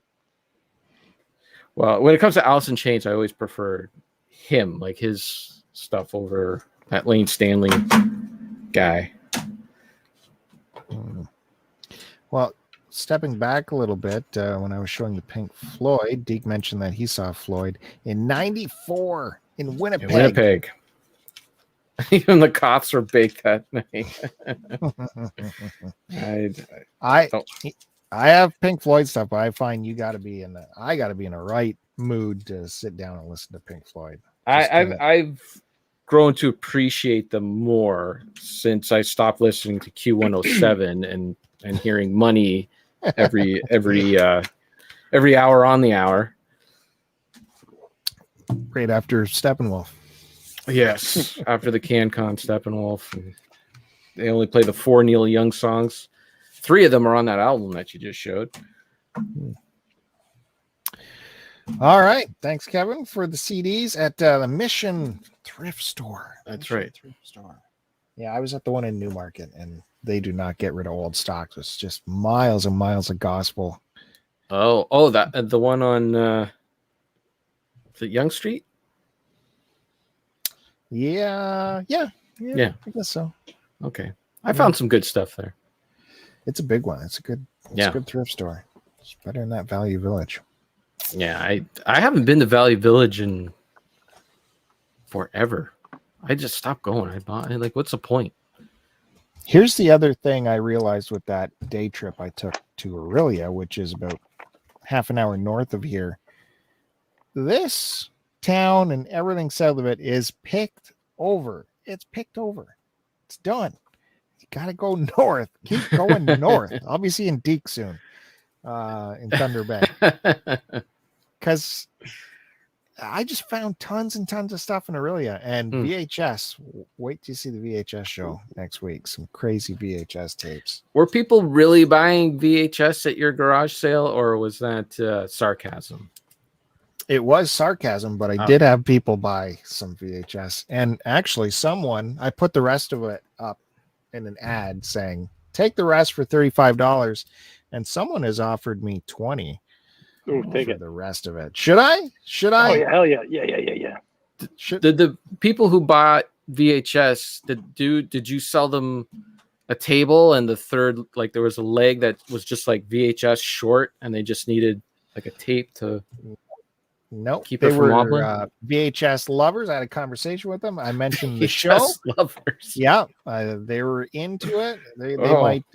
S2: Well, when it comes to Alice in Chains, I always prefer him, like his stuff, over that Lane Stanley guy.
S1: Well, stepping back a little bit, when I was showing the Pink Floyd, Deke mentioned that he saw Floyd in '94 in Winnipeg.
S2: Even the cops were baked that night.
S1: I have Pink Floyd stuff, but I find I got to be in a right mood to sit down and listen to Pink Floyd.
S2: I've grown to appreciate them more since I stopped listening to Q107 and hearing Money every hour on the hour.
S1: Right after Steppenwolf.
S2: Yes, after the CanCon Steppenwolf. And they only play the 4 Neil Young songs. 3 of them are on that album that you just showed.
S1: All right. Thanks, Kevin, for the CDs at the Mission Thrift Store.
S2: That's right.
S1: Thrift Store. Yeah, I was at the one in Newmarket, and they do not get rid of old stocks. It's just miles and miles of gospel.
S2: Oh, that the one on the Young Street?
S1: Yeah, I guess so.
S2: Okay. I found some good stuff there.
S1: It's a big one. It's a good thrift store. It's better than that Value Village.
S2: Yeah, I haven't been to Valley Village in forever. I just stopped going. What's the point?
S1: Here's the other thing I realized with that day trip I took to Aurelia, which is about half an hour north of here. This town and everything south of it is picked over. It's picked over. It's done. You got to go north. Keep going north. I'll be seeing Deke soon in Thunder Bay. Because I just found tons and tons of stuff in Aurelia. And VHS. Wait till you see the VHS show next week. Some crazy VHS tapes.
S2: Were people really buying VHS at your garage sale, or was that sarcasm?
S1: It was sarcasm, but I did have people buy some VHS. And actually, I put the rest of it up in an ad saying, take the rest for $35. And someone has offered me $20 for the rest of it. Should I?
S3: Oh, yeah, hell yeah. Yeah.
S2: Did the people who bought VHS, did you sell them a table and the third, like there was a leg that was just like VHS short and they just needed like a tape to...
S1: Nope.
S2: Keep it from wobbling?
S1: VHS lovers. I had a conversation with them. I mentioned the show.
S2: Lovers.
S1: Yeah. They were into it. They might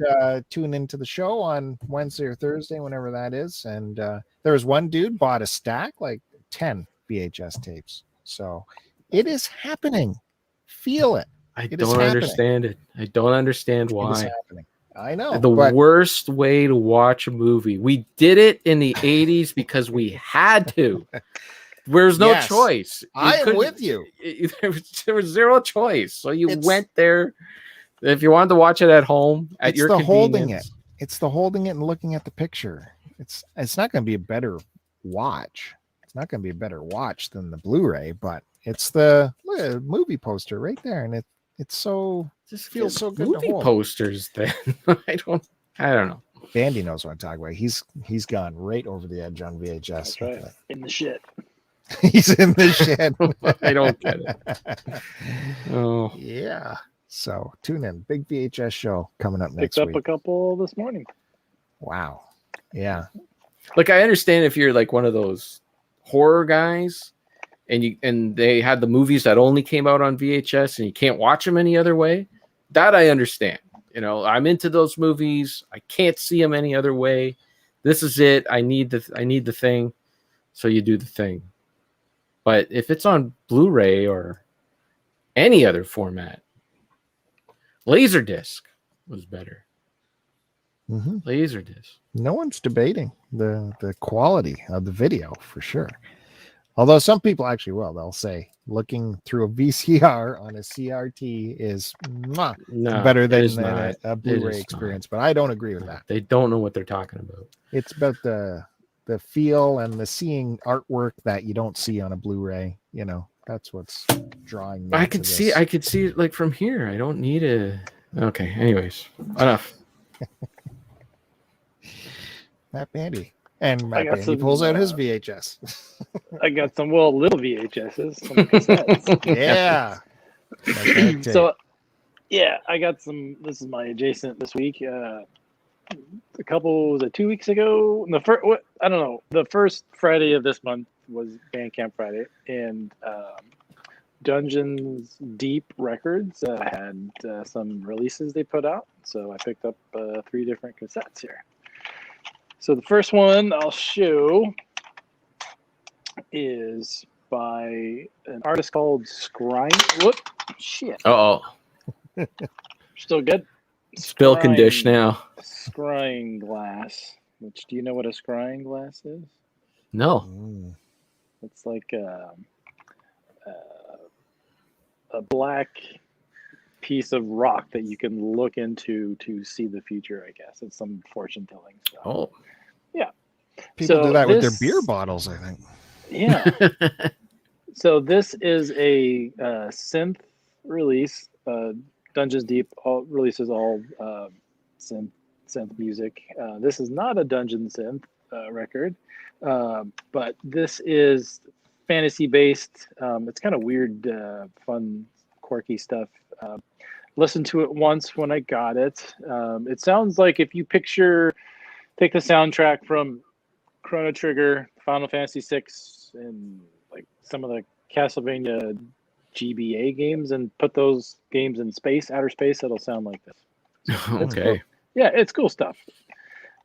S1: tune into the show on Wednesday or Thursday, whenever that is. And there was one dude bought a stack, like 10 VHS tapes. So it is happening. Feel it.
S2: I don't understand it. I don't understand why.
S1: It is happening. I know.
S2: The worst way to watch a movie. We did it in the 80s because we had to. There's no
S1: Yes.
S2: choice.
S1: I am with you.
S2: There was zero choice. So you
S1: It's-
S2: went there. If you wanted to watch it at home at
S1: It's
S2: your
S1: the holding
S2: convenience.
S1: it. It's the holding it and looking at the picture. It's not going to be a better watch. It's not going to be a better watch than the Blu-ray, but it's the movie poster right there, and it's so
S2: Just
S1: feels so good to
S2: movie
S1: hold.
S2: posters. Then I don't know.
S1: Bandy knows what I'm talking about. He's gone right over the edge on VHS.
S3: That's right. In the shit.
S1: He's in the shed.
S2: I don't get it. Oh,
S1: Yeah. So tune in. Big VHS show coming up next
S3: Picked up
S1: week.
S3: a couple this morning.
S1: Wow. Yeah.
S2: look, I understand if you're like one of those horror guys, and they had the movies that only came out on VHS, and you can't watch them any other way. That I understand. You know, I'm into those movies. I can't see them any other way. This is it. I need the thing. So you do the thing. But if it's on Blu-ray or any other format, Laserdisc was better.
S1: Mm-hmm.
S2: Laserdisc.
S1: No one's debating the quality of the video for sure. Although some people actually will. They'll say looking through a VCR on a CRT is
S2: No,
S1: better
S2: it
S1: than
S2: is not.
S1: a
S2: It
S1: Blu-ray
S2: is
S1: experience. But I don't agree with that.
S2: They don't know what they're talking about.
S1: It's about the feel and the seeing artwork that you don't see on a Blu-ray. You know, that's what's drawing me.
S2: I could see it like from here. I don't need a. Okay. Anyways, enough.
S1: Matt Bandy. And Matt
S3: got
S1: Bandy
S3: some,
S1: pulls out his VHS.
S3: I got some little VHSs, some cassettes.
S1: Yeah.
S3: So, yeah, I got some. This is my adjacent this week. A couple, was it 2 weeks ago? I don't know. The first Friday of this month was Bandcamp Friday, and Dungeons Deep Records had some releases they put out. So I picked up 3 different cassettes here. So the first one I'll show is by an artist called Scrying. Whoop, shit.
S2: Oh,
S3: Still good?
S2: spill can dish now.
S3: Scrying glass. Which, do you know what a scrying glass is?
S2: No.
S1: Mm.
S3: It's like a black piece of rock that you can look into to see the future, I guess. It's some fortune telling stuff.
S2: Oh.
S3: Yeah.
S1: People
S3: So
S1: do that with their
S3: this-
S1: beer bottles, I think.
S3: Yeah. So this is a synth release. Dungeons Deep releases all synth music. This is not a dungeon synth record, but this is fantasy based. It's kind of weird, fun, quirky stuff. Listened to it once when I got it. It sounds like if you take the soundtrack from Chrono Trigger, Final Fantasy VI, and like some of the Castlevania GBA games, and put those games in outer space, it'll sound like this.
S2: Okay.
S3: Yeah, it's cool stuff.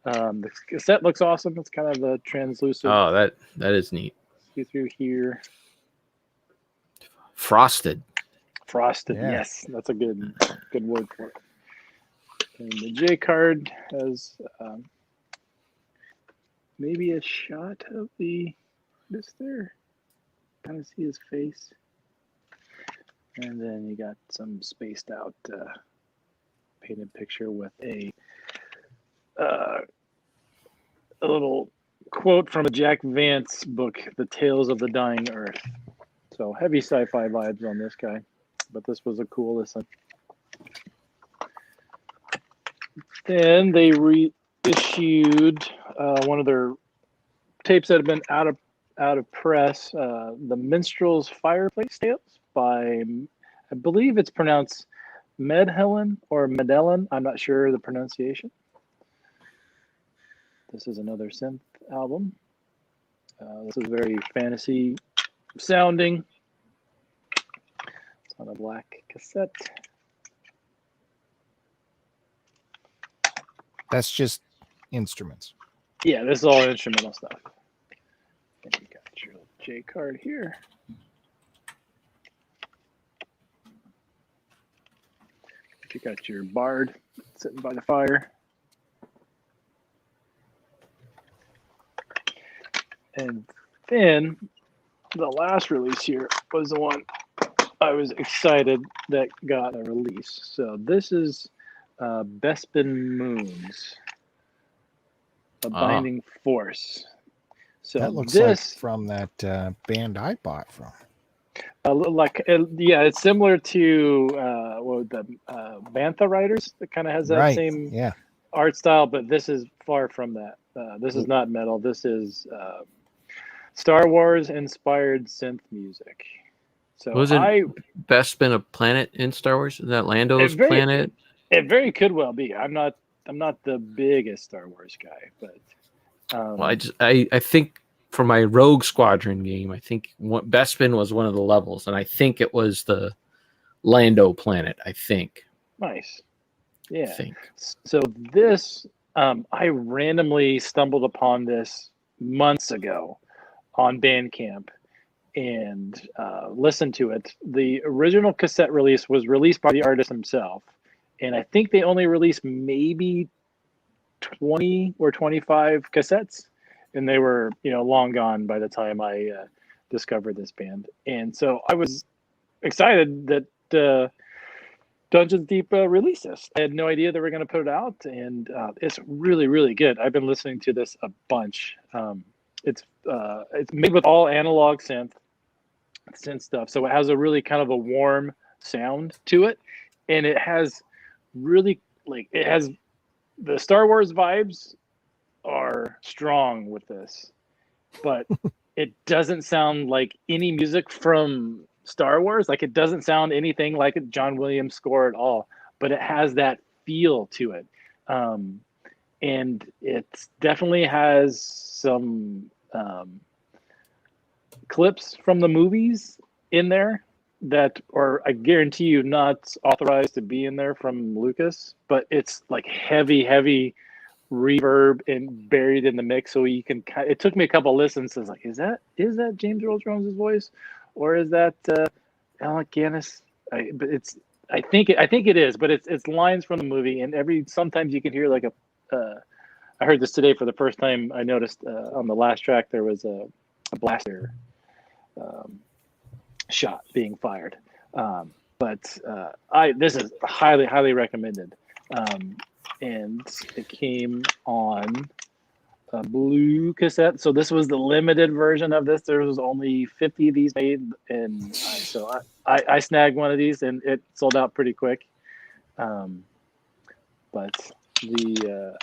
S3: The cassette looks awesome. It's kind of a translucent.
S2: Oh, that is neat.
S3: See through here.
S2: Frosted.
S3: Frosted,
S1: Yeah.
S3: yes, that's a good word for it. And the J card has maybe a shot of this there. Kind of see his face. And then you got some spaced out painted picture with a little quote from a Jack Vance book, The Tales of the Dying Earth. So heavy sci-fi vibes on this guy, but this was a cool listen. Then they reissued one of their tapes that had been out of press, The Minstrel's Fireplace Tales by, I believe it's pronounced Medhelen or Medellen. I'm not sure the pronunciation. This is another synth album. This is very fantasy sounding. It's on a black cassette.
S1: That's just instruments.
S3: Yeah, this is all instrumental stuff. And you got your J card here. You got your bard sitting by the fire. And then the last release here was the one I was excited that got a release. So this is Bespin Moons, A Binding Force. So
S1: that looks
S3: this
S1: like from that band I bought from.
S3: yeah, it's similar to the Bantha Riders. It kind of has that same art style, but this is far from that. This is not metal. This is Star Wars inspired synth music. So
S2: Bespin a planet in Star Wars? Is that Lando's planet?
S3: It very could well be. I'm not the biggest Star Wars guy, but
S2: well, I think for my Rogue Squadron game, I think Bespin was one of the levels, and I think it was the Lando planet. I think.
S3: Nice. Yeah. So this, I randomly stumbled upon this months ago on Bandcamp and listened to it. The original cassette release was released by the artist himself, and I think they only released maybe 20 or 25 cassettes, and they were long gone by the time I discovered this band. And so I was excited that Dungeons Deep released this. I had no idea they were going to put it out, and it's really, really good. I've been listening to this a bunch. It's made with all analog synth stuff, so it has a really kind of a warm sound to it, and it has really the Star Wars vibes are strong with this, but it doesn't sound like any music from Star Wars. Like, it doesn't sound anything like a John Williams score at all, but it has that feel to it. And it definitely has some clips from the movies in there that are, I guarantee you, not authorized to be in there from Lucas, but it's like heavy reverb and buried in the mix, so you can. It took me a couple listens. I was like, is that James Earl Jones' voice, or is that Alec Guinness? I think it is, but it's lines from the movie, and sometimes you can hear like I heard this today for the first time. I noticed on the last track there was a blaster shot being fired, but this is highly recommended. And it came on a blue cassette. So this was the limited version of this. There was only 50 of these made, and so I snagged one of these, and it sold out pretty quick. But the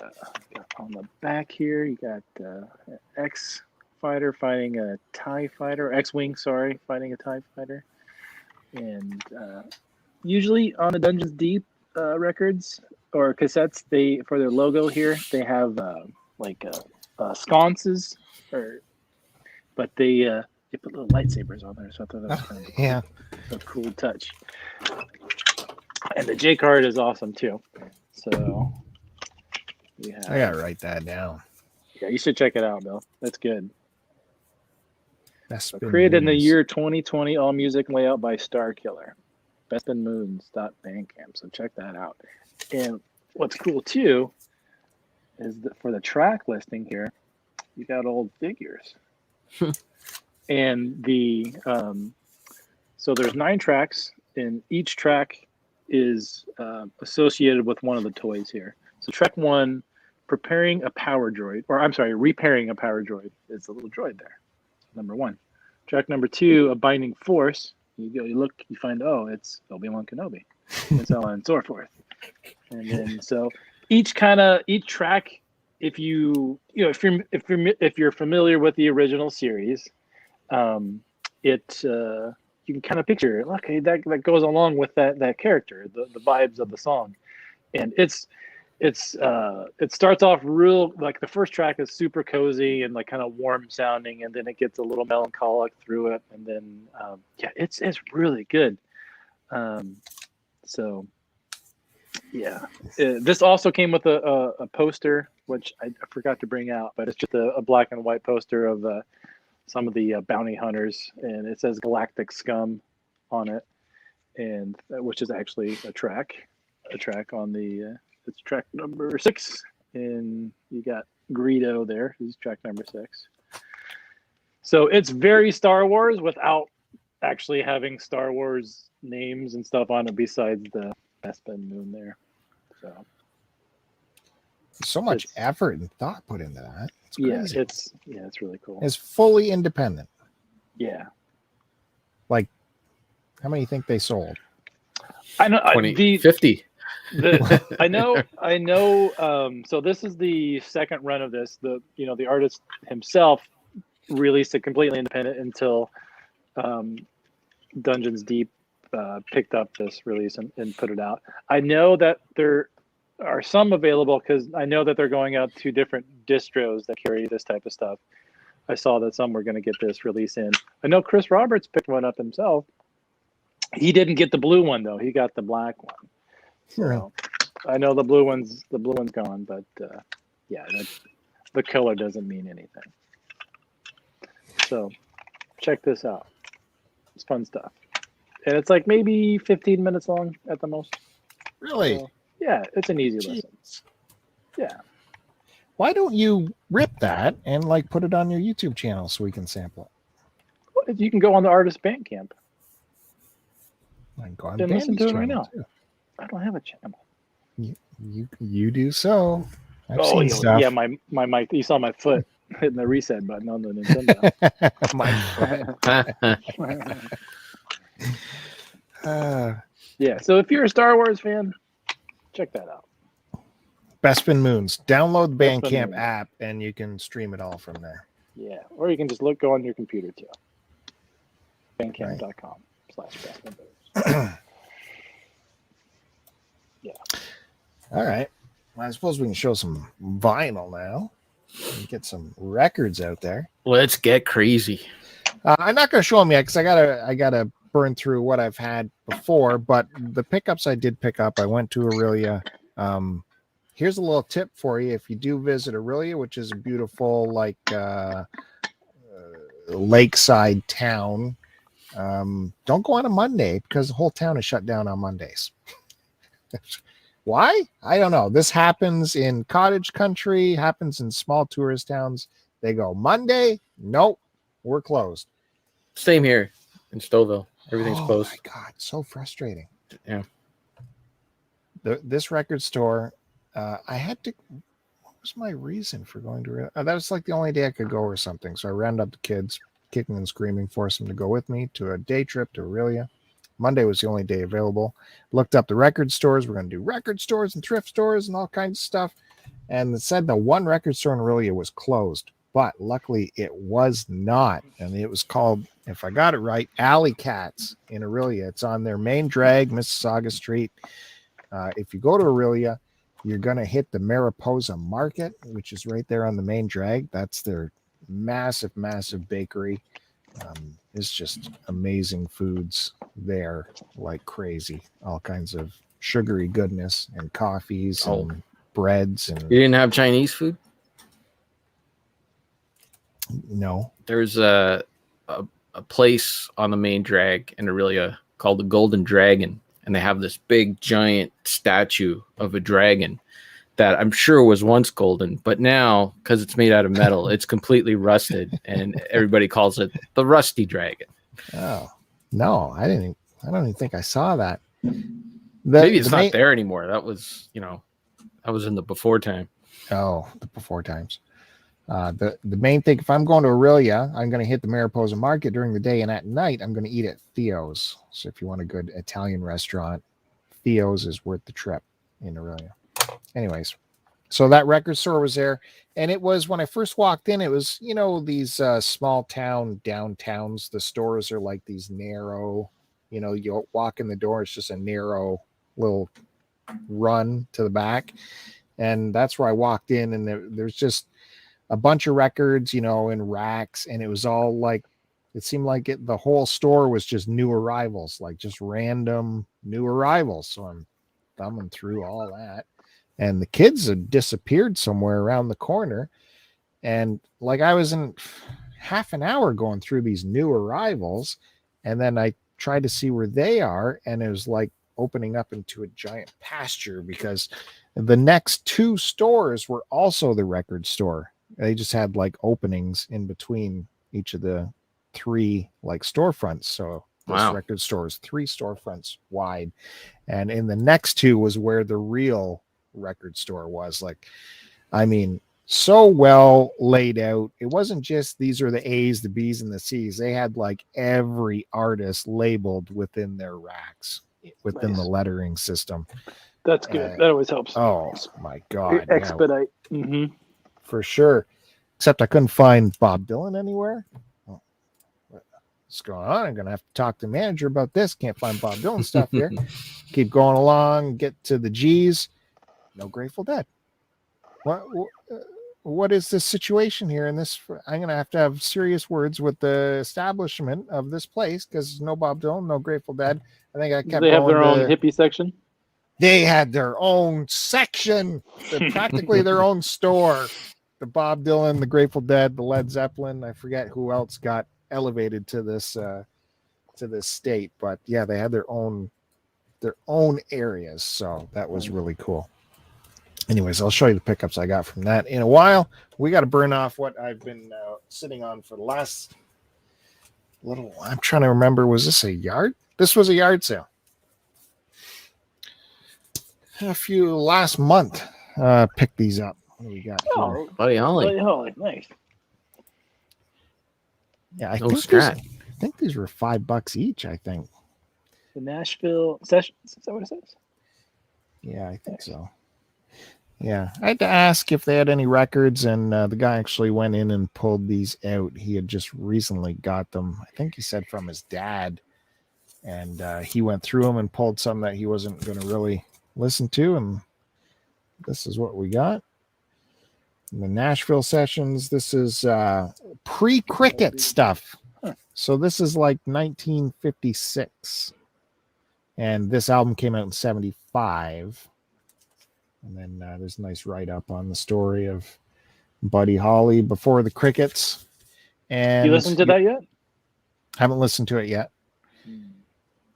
S3: on the back here, you got an X fighter fighting a TIE fighter, X-wing, sorry, fighting a TIE fighter, and usually on the Dungeons Deep records or cassettes, for their logo here, they have sconces, but they put little lightsabers on there, so I thought that was kind of a cool touch. And the J card is awesome too. So
S1: I gotta write that down.
S3: Yeah, you should check it out, Bill. That's good.
S1: So
S3: created in the year 2020, all music layout by Starkiller. Bestandmoons.bandcamp. So check that out. And what's cool too is that for the track listing here, you got old figures. And so there's 9 tracks, and each track is associated with one of the toys here. So track 1, repairing a power droid, is the little droid there. Number 1. Track number 2, a binding force. You look, you find, it's Obi-Wan Kenobi, and so on and so forth. And then so each track, if you're familiar with the original series, you can kind of picture, okay, that goes along with that character, the vibes of the song, and it starts off real, like the first track is super cozy and like kind of warm sounding, and then it gets a little melancholic through it, and then it's really good. So yeah, this also came with a poster, which I forgot to bring out, but it's just a black and white poster of some of the bounty hunters, and it says Galactic Scum on it, and which is actually a track on the it's track number 6, and you got Greedo there, who's track number 6. So it's very Star Wars without actually having Star Wars names and stuff on it besides the Bespin Moon there.
S1: So much effort and thought put into that. It's crazy.
S3: It's really cool.
S1: It's fully independent.
S3: Yeah.
S1: Like, how many you think they sold?
S3: I know
S2: 50.
S3: I know. So this is the second run of this. The artist himself released it completely independent until Dungeons Deep picked up this release and put it out. I know that there are some available because I know that they're going out to different distros that carry this type of stuff. I saw that some were going to get this release in. I know Chris Roberts picked one up himself. He didn't get the blue one though. He got the black one. So I know the blue one's gone, but the color doesn't mean anything. So check this out. It's fun stuff. And it's like maybe 15 minutes long at the most.
S1: Really?
S3: So, yeah, it's an easy listen. Yeah.
S1: Why don't you rip that and like put it on your YouTube channel so we can sample it?
S3: You can go on the artist Bandcamp.
S1: I can go on
S3: and listen to it right now.
S1: Too.
S3: I don't have a channel.
S1: You do so. I've seen stuff.
S3: Yeah, my mic. You saw my foot hitting the reset button on the Nintendo. Yeah. So if you're a Star Wars fan, check that out.
S1: Bespin Moons. Download the Bandcamp app and you can stream it all from there.
S3: Yeah, or you can just go on your computer too. Bandcamp.com/Bespin. Yeah.
S1: All right. Well, I suppose we can show some vinyl now and get some records out there.
S2: Let's get crazy.
S1: I'm not going to show them yet because I gotta burn through what I've had before. But the pickups I did pick up, I went to Aurelia. Here's a little tip for you: if you do visit Aurelia, which is a beautiful lakeside town, don't go on a Monday because the whole town is shut down on Mondays. Why? I don't know. This happens in cottage country, happens in small tourist towns. They go Monday, nope, we're closed.
S2: Same here in Stouffville. Everything's closed.
S1: Oh my God, so frustrating.
S2: Yeah.
S1: This record store, I had to. What was my reason for going to? That was like the only day I could go or something. So I rounded up the kids, kicking and screaming, forced them to go with me to a day trip to Aurelia. Monday was the only day available. Looked up the record stores. We're going to do record stores and thrift stores and all kinds of stuff. And it said the one record store in Aurelia was closed. But luckily it was not. And it was called, if I got it right, Alley Cats in Aurelia. It's on their main drag, Mississauga Street. If you go to Aurelia, you're going to hit the Mariposa Market, which is right there on the main drag. That's their massive, massive bakery. It's just amazing foods there like crazy. All kinds of sugary goodness and coffees and breads. And
S2: you didn't have Chinese food?
S1: No.
S2: There's a place on the main drag in Aurelia called the Golden Dragon, and they have this big giant statue of a dragon that I'm sure was once golden, but now because it's made out of metal, it's completely rusted, and everybody calls it the Rusty Dragon.
S1: Oh no, I don't even think I saw that.
S2: Maybe it's not there anymore. That was in the before time.
S1: Oh, the before times. The main thing, if I'm going to Aurelia, I'm going to hit the Mariposa Market during the day, and at night I'm going to eat at Theo's. So if you want a good Italian restaurant, Theo's is worth the trip in Aurelia. Anyways, so that record store was there, and it was, when I first walked in, it was, these small town downtowns. The stores are like these narrow, you walk in the door, it's just a narrow little run to the back, and that's where I walked in, and there's just a bunch of records, in racks, and it was all like, it seemed like the whole store was just new arrivals, like just random new arrivals. So I'm thumbing through all that. And the kids had disappeared somewhere around the corner. And like I was in half an hour going through these new arrivals. And then I tried to see where they are. And it was like opening up into a giant pasture because the next two stores were also the record store. They just had like openings in between each of the 3 like storefronts. So this
S2: Wow.
S1: record store is 3 storefronts wide, and in the next 2 was where the real record store was. Like, I mean, so well laid out. It wasn't just these are the A's, the B's, and the C's. They had like every artist labeled within their racks, within the lettering system.
S3: That's good. That always helps.
S1: Oh my God.
S3: Expedite.
S1: Yeah,
S3: Mm-hmm.
S1: for sure. Except I couldn't find Bob Dylan anywhere. Oh, what's going on? I'm going to have to talk to the manager about this. Can't find Bob Dylan stuff here. Keep going along, get to the G's. No Grateful Dead. What is this situation here? And this, I'm going to have serious words with the establishment of this place, because no Bob Dylan, no Grateful Dead. I think I kept.
S3: They have their own hippie section.
S1: They had their own section, practically their own store. The Bob Dylan, the Grateful Dead, the Led Zeppelin. I forget who else got elevated to this state, but yeah, they had their own areas. So that was really cool. Anyways, I'll show you the pickups I got from that in a while. We got to burn off what I've been sitting on for the last little. I'm trying to remember. Was this a yard? This was a yard sale. A few last month. Picked these up. What do we got?
S3: Oh,
S2: Buddy Holly.
S3: Buddy Holly, nice.
S1: Yeah, I
S2: No
S1: think
S2: scratch.
S1: I think these were $5 each. I think.
S3: The Nashville Sessions. Is that what it says?
S1: Yeah, I think so. Yeah, I had to ask if they had any records, and the guy actually went in and pulled these out. He had just recently got them. I think he said from his dad, and he went through them and pulled some that he wasn't going to really listen to, and this is what we got. The Nashville Sessions. This is pre-cricket stuff. So this is like 1956, and this album came out in 75. And then there's a nice write-up on the story of Buddy Holly before the Crickets. And
S3: You listened to that yet?
S1: Haven't listened to it yet.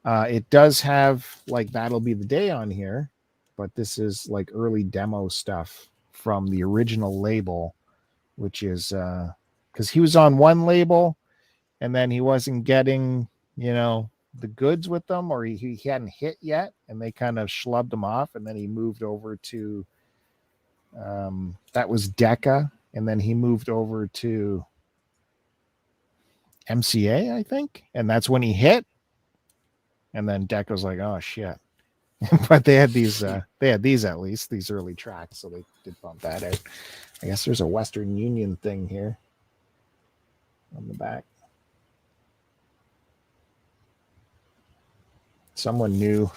S1: It does have like That'll Be the Day on here, but this is like early demo stuff from the original label, which is because he was on one label and then he wasn't getting, the goods with them, or he hadn't hit yet, and they kind of schlubbed him off, and then he moved over to that was Decca, and then he moved over to MCA, I think, and that's when he hit, and then Decca was like, oh shit. But they had these at least, these early tracks, so they did bump that out. I guess there's a Western Union thing here on the back. Someone knew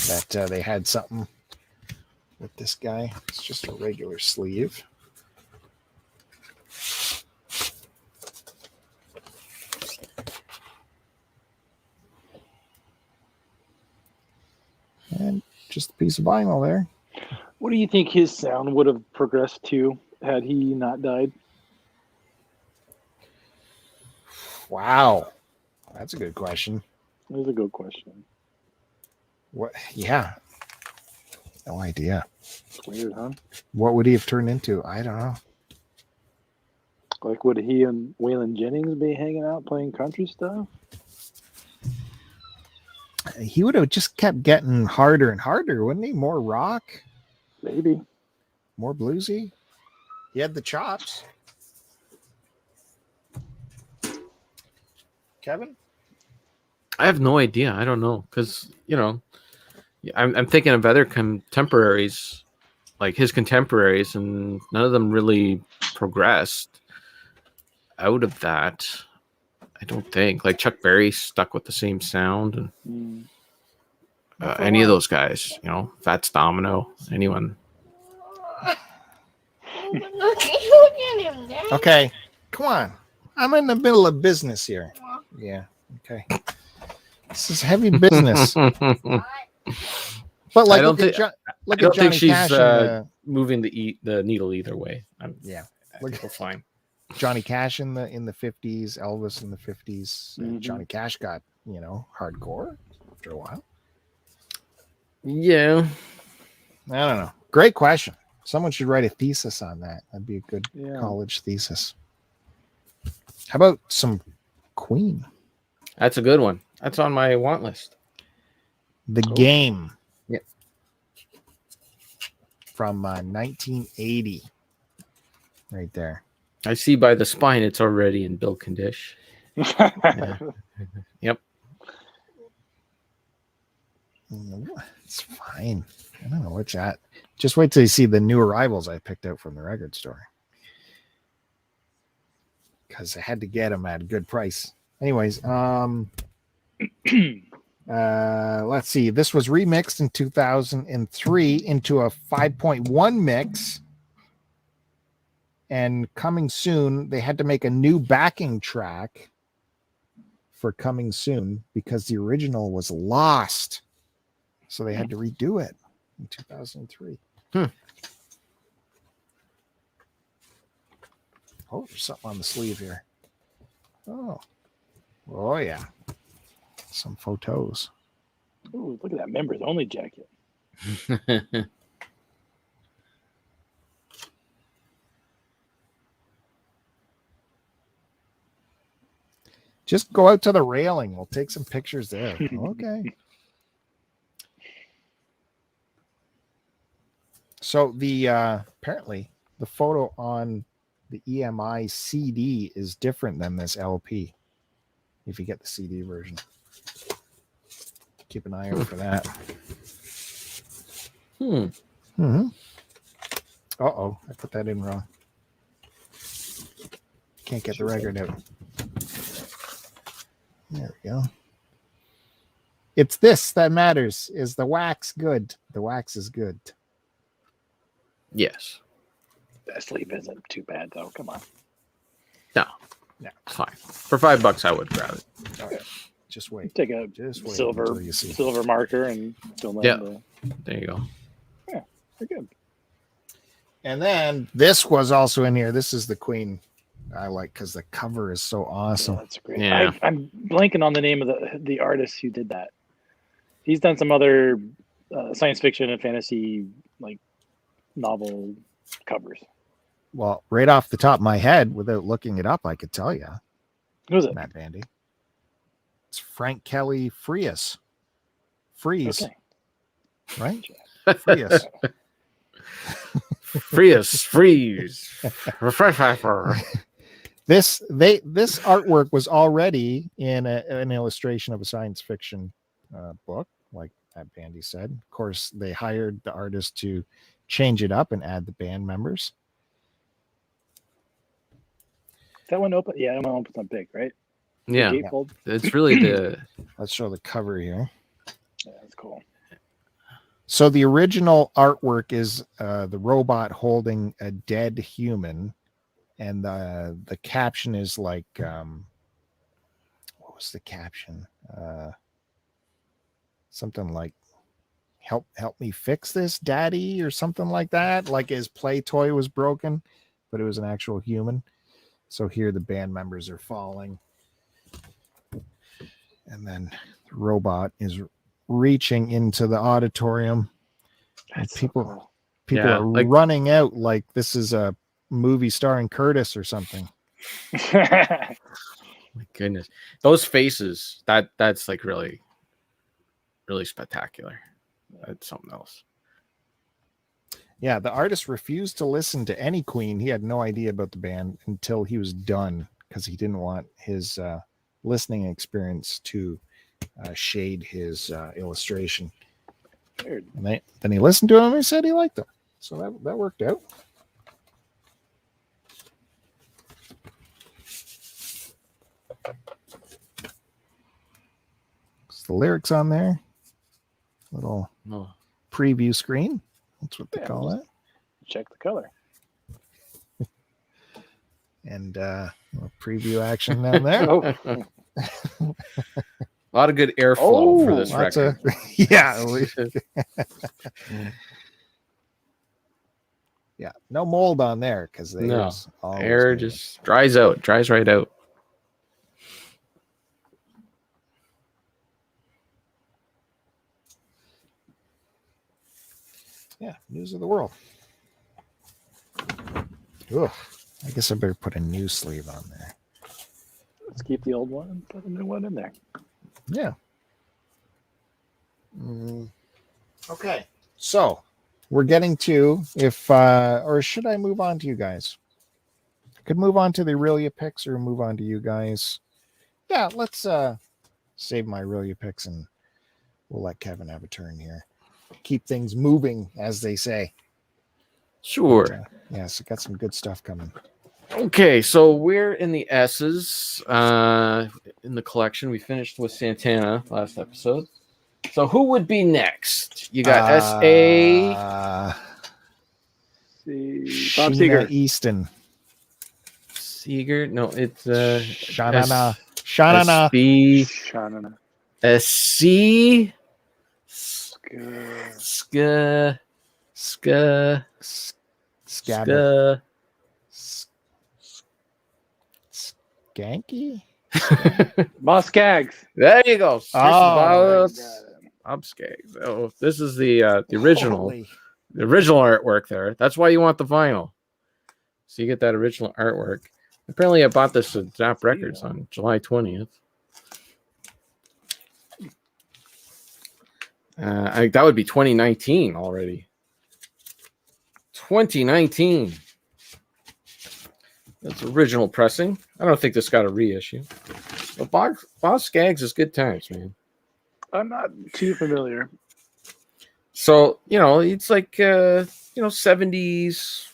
S1: that they had something with this guy. It's just a regular sleeve. And just a piece of vinyl there.
S3: What do you think his sound would have progressed to had he not died?
S1: Wow. That's a good question.
S3: That's a good question.
S1: What? Yeah. No idea.
S3: It's weird, huh?
S1: What would he have turned into? I don't know.
S3: Like, would he and Waylon Jennings be hanging out playing country stuff?
S1: He would have just kept getting harder and harder, wouldn't he? More rock,
S3: Maybe.
S1: more bluesy. He had the chops. Kevin?
S2: I have no idea. I don't know, because I'm thinking of other contemporaries, like his contemporaries, and none of them really progressed out of that. I don't think. Like Chuck Berry stuck with the same sound, and any of those guys, Fats Domino, anyone.
S1: Okay, come on. I'm in the middle of business here. Yeah, okay. This is heavy business. But like,
S2: I don't think
S1: Johnny
S2: she's
S1: Cash
S2: moving the needle either way.
S1: yeah.
S2: Look, fine.
S1: Johnny Cash in the 50s, Elvis in the 50s.
S3: Mhm.
S1: Johnny Cash got, hardcore after a while.
S2: Yeah.
S1: I don't know. Great question. Someone should write a thesis on that. That'd be a good
S3: Yeah.
S1: college thesis. How about some Queen?
S2: That's a good one. That's on my want list.
S1: The Game.
S2: Yeah.
S1: From 1980. Right there.
S2: I see by the spine it's already in build condition. Yeah. Yep.
S1: It's fine. I don't know what's that. Just wait till you see the new arrivals I picked out from the record store. Because I had to get them at a good price. Anyways, let's see. This was remixed in 2003 into a 5.1 mix. And coming soon, they had to make a new backing track for Coming Soon because the original was lost. So they had to redo it in 2003. Oh, there's something on the sleeve here. Oh yeah. Some photos.
S3: Ooh, look at that members only jacket.
S1: Just go out to the railing. We'll take some pictures there. Okay. So the apparently the photo on the EMI CD is different than this LP. If you get the CD version, keep an eye out for that. Uh-oh, I put that in wrong. Can't get the record out. There we go. It's this that matters. Is the wax good? The wax is good.
S2: Yes.
S3: That sleeve isn't too bad though. Come on.
S2: No, it's fine. For $5, I would grab it.
S1: Oh, yeah. Just wait.
S3: Take a
S1: Just wait
S3: silver
S1: until you see.
S3: silver marker and fill in the.
S2: There you go.
S3: Yeah, they're good.
S1: And then this was also in here. This is the Queen I like because the cover is so awesome.
S3: Yeah, that's great.
S2: Yeah.
S3: I'm blanking on the name of the artist who did that. He's done some other science fiction and fantasy like novel covers.
S1: Well, right off the top of my head, without looking it up, I could tell you.
S3: Who is it?
S1: Matt Bandy. It's Frank Kelly Freeze. Freeze.
S3: Okay.
S1: Right? Freeze.
S2: Freeze. Refresh.
S1: This artwork was already in an illustration of a science fiction book, like Matt Bandy said. Of course, they hired the artist to change it up and add the band members.
S3: That one open? Yeah, that one opens up big, right?
S2: Yeah.
S3: Gatefold?
S2: It's really the
S1: Let's show the cover here.
S3: Yeah, that's cool.
S1: So the original artwork is the robot holding a dead human, and the caption is like, what was the caption? Something like, help me fix this, daddy, or something like that. Like his play toy was broken, but it was an actual human. So here the band members are falling, and then the robot is reaching into the auditorium. And people are running out like this is a movie starring Curtis or something.
S2: my goodness. Those faces, that's like really, really spectacular. That's something else.
S1: Yeah, the artist refused to listen to any Queen. He had no idea about the band until he was done because he didn't want his listening experience to shade his illustration.
S3: Weird.
S1: And then he listened to him and he said he liked them. So that worked out. It's the lyrics on there. Little preview screen. That's what they call that.
S3: Check the color.
S1: And a preview action down there.
S2: A lot of good airflow for this record.
S1: Yeah, no mold on there because
S2: air just dries right out.
S1: Yeah, news of the world. Ugh, I guess I better put a new sleeve on there.
S3: Let's keep the old one and put a new one in there.
S1: Yeah. Okay. So we're getting to or should I move on to you guys? I could move on to the Aurelia picks or move on to you guys. Yeah, let's save my Aurelia picks and we'll let Kevin have a turn here. Keep things moving, as they say.
S2: Sure.
S1: So got some good stuff coming.
S2: Okay, so we're in the S's in the collection. We finished with Santana last episode. So who would be next? You got S.A.
S3: Bob Seger.
S1: Easton.
S2: Seeger? No, it's
S1: Shanana.
S2: SB.
S3: Shanana.
S2: SC. Ska.
S1: Skanky?
S3: Boss Skaggs.
S2: There you go.
S1: Oh,
S2: Bob Skaggs. Oh, this is the original.
S1: Holy.
S2: The original artwork there. That's why you want the vinyl. So you get that original artwork. Apparently I bought this at Zap Records on July 20th. That would be 2019 already. 2019. That's original pressing. I don't think this got a reissue. But Boss Skaggs is good times, man.
S3: I'm not too familiar.
S2: So, it's like 70s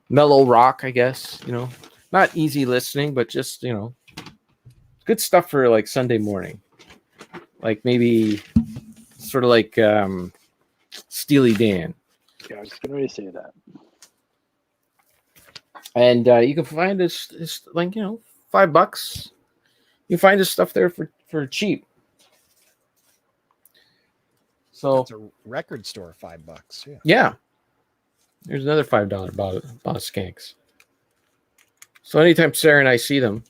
S2: mellow rock, I guess, Not easy listening, but just, good stuff for like Sunday morning. Like maybe sort of like Steely Dan.
S3: Yeah, I was just going to say that.
S2: And you can find this like, $5. You can find this stuff there for cheap. So
S1: it's a record store, $5.
S2: Yeah. There's another $5 Boss Skanks. So anytime Sarah and I see them,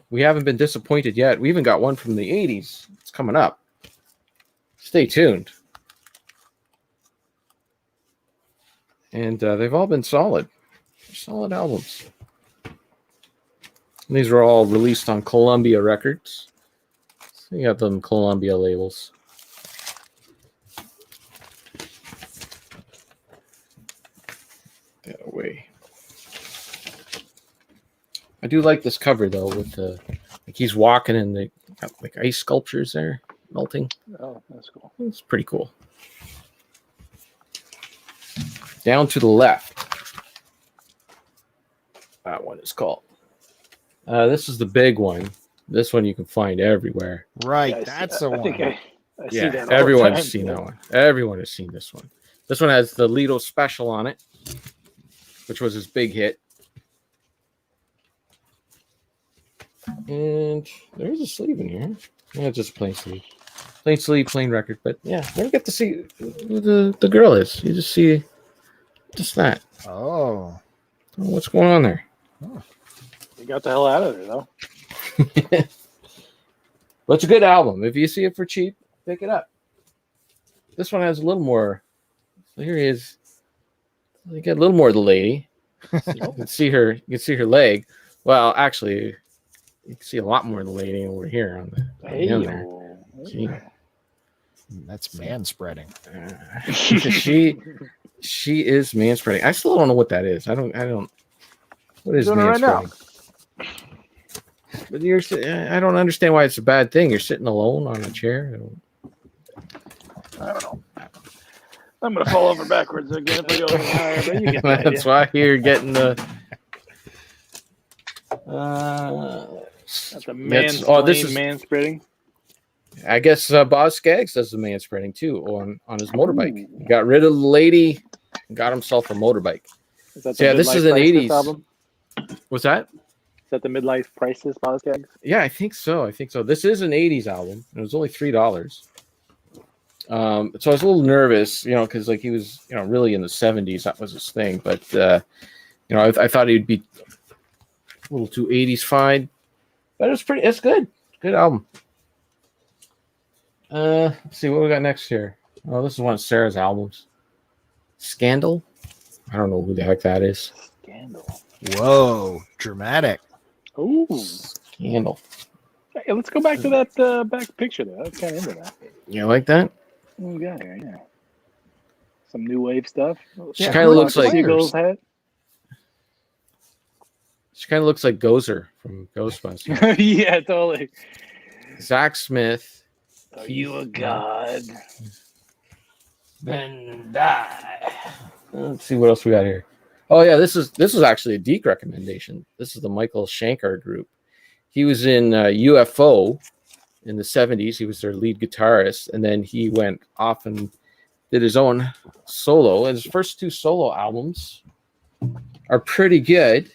S2: we haven't been disappointed yet. We even got one from the 80s. It's coming up. Stay tuned. And they've all been solid. Solid albums. And these were all released on Columbia Records. So you got them Columbia labels. That away. I do like this cover though, with the like he's walking and they got like ice sculptures there melting.
S3: Oh, that's cool.
S2: It's pretty cool. Down to the left. That one is called. This is the big one. This one you can find everywhere.
S1: Right,
S3: Yeah,
S1: that's the
S3: I
S1: one.
S3: think I see that all the
S2: everyone's
S3: time.
S2: seen that one. Everyone has seen this one. This one has the Lido Special on it, which was his big hit. And there's a sleeve in here. Yeah, just plain sleeve. Plain sleeve, plain record. But yeah, never get to see who the girl is. You just see just that.
S1: Oh.
S2: What's going on there?
S1: Oh.
S3: You got the hell out of there, though.
S2: But it's a good album. If you see it for cheap, pick it up. This one has a little more. So here he is. You get a little more of the lady. You can see her. You can see her leg. Well, actually, you can see a lot more of the lady over here on the end there. See?
S1: That's man spreading.
S2: She is man spreading. I still don't know what that is. I don't. What is man spreading? But I don't understand why it's a bad thing. You're sitting alone on a chair.
S3: I don't know. I'm gonna fall over backwards again if I go any higher. But you get the
S2: That's
S3: idea.
S2: why you're getting the.
S3: That's a man.
S2: Oh, this is
S3: man spreading.
S2: I guess Boz Skaggs does the man spreading too on his motorbike. He got rid of the lady and got himself a motorbike.
S3: Is that
S2: So, yeah, this is an
S3: Midlife
S2: 80s
S3: Crisis album?
S2: What's that?
S3: Is that the Midlife Crisis podcast?
S2: Yeah, I think so. This is an 80s album. It was only $3. So I was a little nervous, because like he was, really in the 70s. That was his thing. But, I thought he'd be a little too 80s fine. But it's good. Good album. Let's see what we got next here. Oh, this is one of Sarah's albums. Scandal? I don't know who the heck that is.
S3: Scandal.
S1: Whoa, dramatic.
S3: Ooh.
S2: Scandal.
S3: Hey, let's go back to that back picture there. I was kind of into that.
S2: You like that?
S3: What we got here? Yeah. Some new wave stuff.
S2: She kind of looks like
S3: Seagull's head.
S2: She kind of looks like Gozer from Ghostbusters.
S3: Yeah, totally.
S2: Zach Smith.
S3: Are you a god?
S2: Then die. Let's see what else we got here. Oh yeah, this is actually a Deke recommendation. This is the Michael Shankar group. He was in UFO in the 70s. He was their lead guitarist, and then he went off and did his own solo. And his first 2 solo albums are pretty good.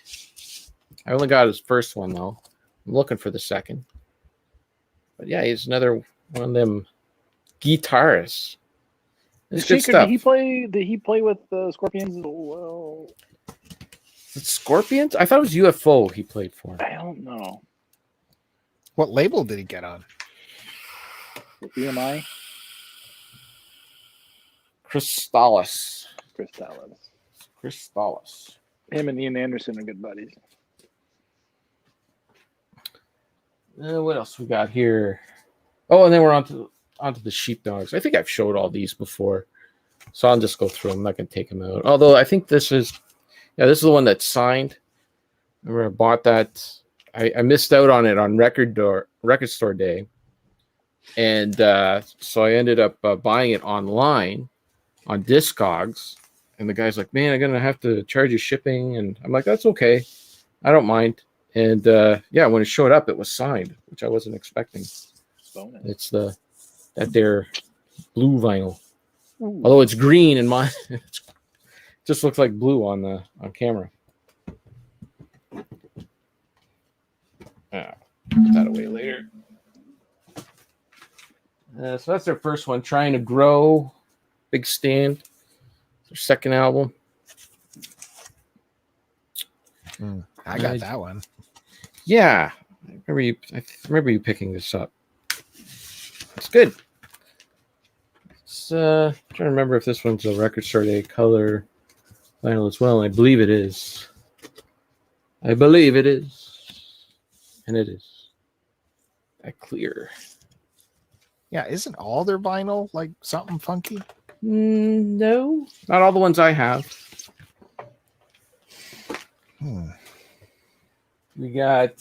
S2: I only got his first one though. I'm looking for the second. But yeah, he's another one of them guitarists. It's good stuff.
S3: Did he play with Scorpions as well?
S2: Scorpions? I thought it was UFO he played for.
S3: I don't know.
S1: What label did he get on?
S3: EMI?
S2: Crystallis.
S3: Him and Ian Anderson are good buddies.
S2: What else we got here? Oh, and then we're onto the sheepdogs. I think I've showed all these before, so I'll just go through them. I'm not going to take them out. Although I think this is the one that's signed. I remember I bought that. I missed out on it on record store day, and so I ended up buying it online on Discogs. And the guy's like, "Man, I'm gonna have to charge you shipping," and I'm like, "That's okay, I don't mind." And yeah, when it showed up, it was signed, which I wasn't expecting.
S3: Bonus.
S2: It's that their blue vinyl. Ooh. Although it's green in mine, it just looks like blue on camera. Put that away later. So that's their first one, Trying to Grow, Big Stand. Their second album.
S1: I got that one.
S2: Yeah, I remember you picking this up. It's good. It's trying to remember if this one's a record store day color vinyl as well. I believe it is. And it is. That clear.
S1: Yeah, isn't all their vinyl like something funky?
S2: No, not all the ones I have. We got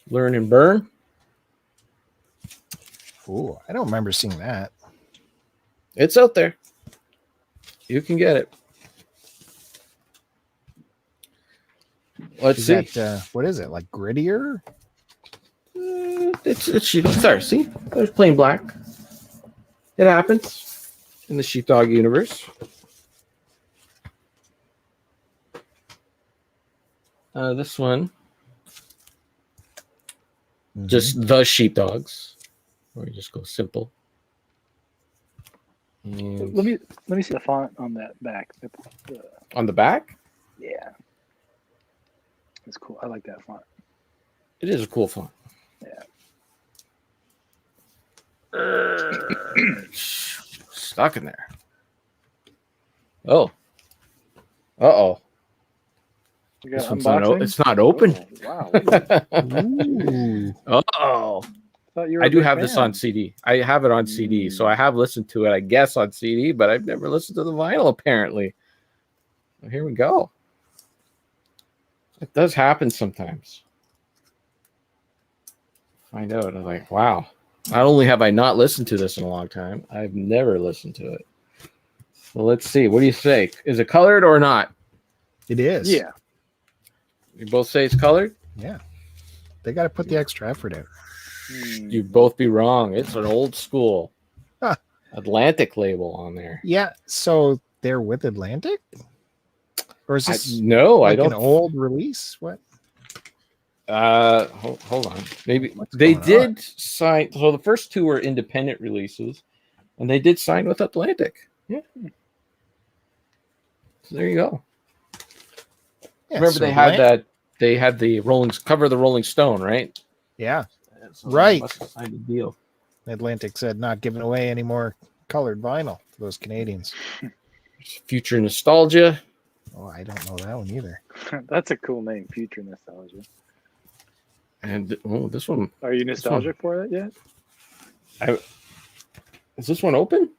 S2: Learn and Burn.
S1: Ooh, I don't remember seeing that.
S2: It's out there. You can get it. Let's see.
S1: What is it, like grittier?
S2: It's sheepdog. Sorry, see? There's plain black. It happens in the sheepdog universe. This one, just the sheepdogs, or you just go simple. And
S3: Let me see the font on that back.
S2: on the back,
S3: Yeah, it's cool. I like that font.
S2: it is a cool font.
S3: Yeah.
S2: Stuck in there. Oh. Uh-oh. This one's it's not open.
S3: Oh, wow.
S2: Uh-oh. I do have this on CD. I have it on CD, so I have listened to it, I guess, on CD, but I've never listened to the vinyl, apparently. Well, here we go. It does happen sometimes. Find out. I'm like, wow. Not only have I not listened to this in a long time, I've never listened to it. So let's see. What do you say? Is it colored or not?
S1: It is.
S3: Yeah.
S2: You both say it's colored?
S1: Yeah. They got to put the extra effort out.
S2: You'd both be wrong. It's an old school Atlantic label on there.
S1: Yeah. So they're with Atlantic? Or is this
S2: I don't.
S1: An old release? What?
S2: Hold on. Maybe they did sign. So the first two were independent releases, and they did sign with Atlantic. Yeah. So there you go.
S1: Yeah,
S2: remember they had that. They had the cover of the Rolling Stone, right?
S1: Yeah.
S2: So
S1: right.
S2: They must have signed a deal.
S1: Atlantic said not giving away any more colored vinyl to those Canadians.
S2: Future Nostalgia.
S1: Oh, I don't know that one either.
S3: That's a cool name, Future Nostalgia.
S2: And this one.
S3: Are you nostalgic for it yet?
S2: Is this one open?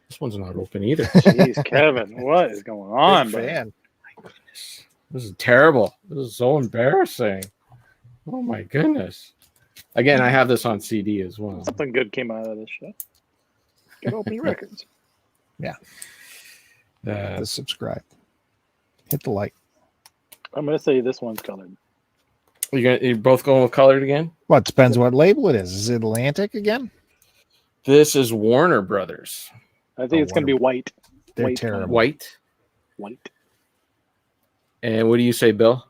S2: This one's not open either.
S3: Jeez, Kevin, what is going on,
S1: Big
S3: bud?
S1: fan.
S2: My goodness. This is terrible. This is so embarrassing. Oh my goodness. Again, I have this on CD as well.
S3: Something good came out of this shit. Good opening records.
S1: Just subscribe. Hit the like.
S3: I'm gonna say this one's colored.
S2: You're both going with colored again?
S1: Well, it depends what label it is. Is it Atlantic again?
S2: This is Warner Brothers.
S3: I think it's gonna be white.
S1: They're
S3: White.
S1: terrible.
S2: White. And what do you say, Bill?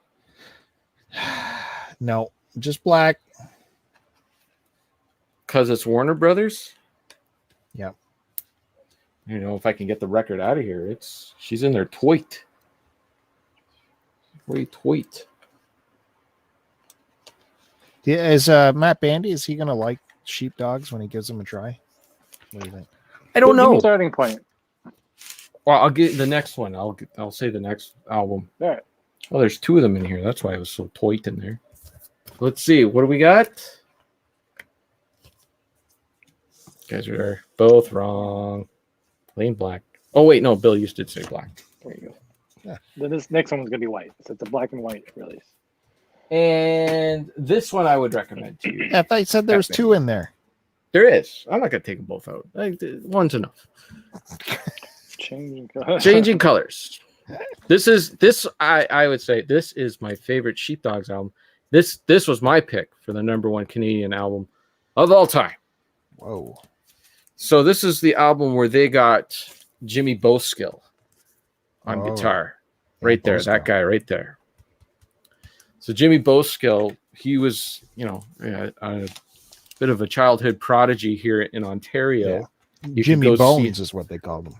S1: No, just black.
S2: Because it's Warner Brothers?
S1: Yep.
S2: You know, if I can get the record out of here, she's in there toit. Very toit.
S1: Yeah, is Matt Bandy, is he going to like sheepdogs when he gives them a try? What do you think?
S2: I don't
S3: Give me
S2: know.
S3: starting point.
S2: Well, I'll get the next one. I'll say the next album.
S3: All right.
S2: Oh, there's two of them in here. That's why it was so toit in there. Let's see. What do we got? You guys are both wrong. Plain black. Oh, wait. No, Bill, you did say black. There you go.
S3: Then this next one's gonna be white. So it's a black and white release.
S2: And this one I would recommend to you.
S1: Yeah, I thought you said there was two in there.
S2: There is. I'm not going to take them both out. One's enough. Changing colors. I would say this is my favorite Sheepdogs album. This was my pick for the #1 Canadian album of all time.
S1: Whoa.
S2: So this is the album where they got Jimmy Boskill on guitar. Right there, that guy right there. So Jimmy Boskill, he was, a bit of a childhood prodigy here in Ontario.
S1: Yeah. Jimmy Bones is what they called him.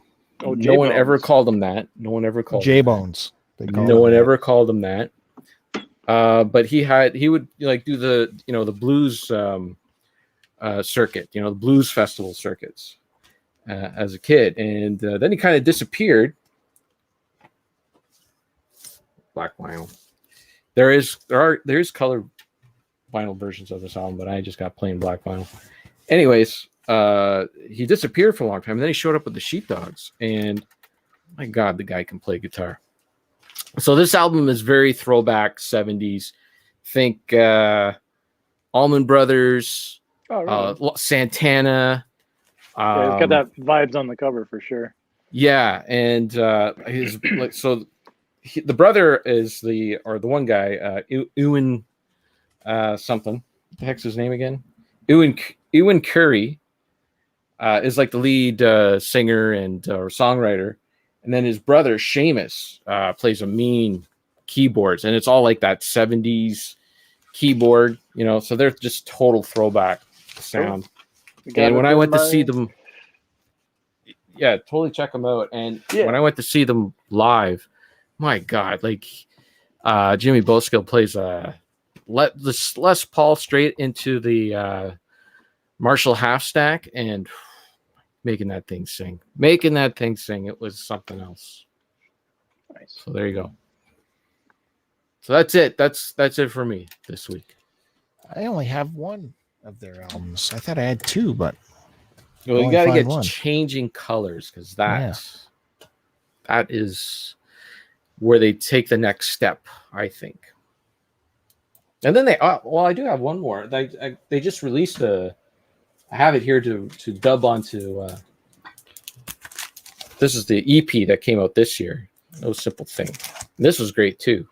S3: Oh,
S2: no one ever called him that. No one ever called
S1: J Bones.
S2: No one ever called him that. But he would like do the blues circuit, the blues festival circuits as a kid, and then he kind of disappeared. Black vinyl. There is color vinyl versions of this album, but I just got plain black vinyl. Anyways, he disappeared for a long time, and then he showed up with the Sheepdogs, and my God, the guy can play guitar. So this album is very throwback 70s. Think Allman Brothers, Santana.
S3: Yeah, it's got that vibes on the cover for sure.
S2: Yeah, and the brother is the one guy, Ewan something. What the heck's his name again? Ewan Curry is like the lead singer and songwriter, and then his brother Seamus plays a mean keyboards, and it's all like that 70s keyboard, so they're just total throwback sound. And when I went to see them, yeah, totally check them out. And when I went to see them live, my God, like Jimmy Boskill plays this Les Paul straight into the Marshall half stack and making that thing sing. It was something else. Nice. So there you go. So that's it. That's it for me this week.
S1: I only have one of their albums. I thought I had two, but
S2: well, you got to get Changing Colors, because that is where they take the next step, I think. And then I do have one more. They just released I have it here to dub onto. This is the EP that came out this year. No Simple Thing. And this was great too.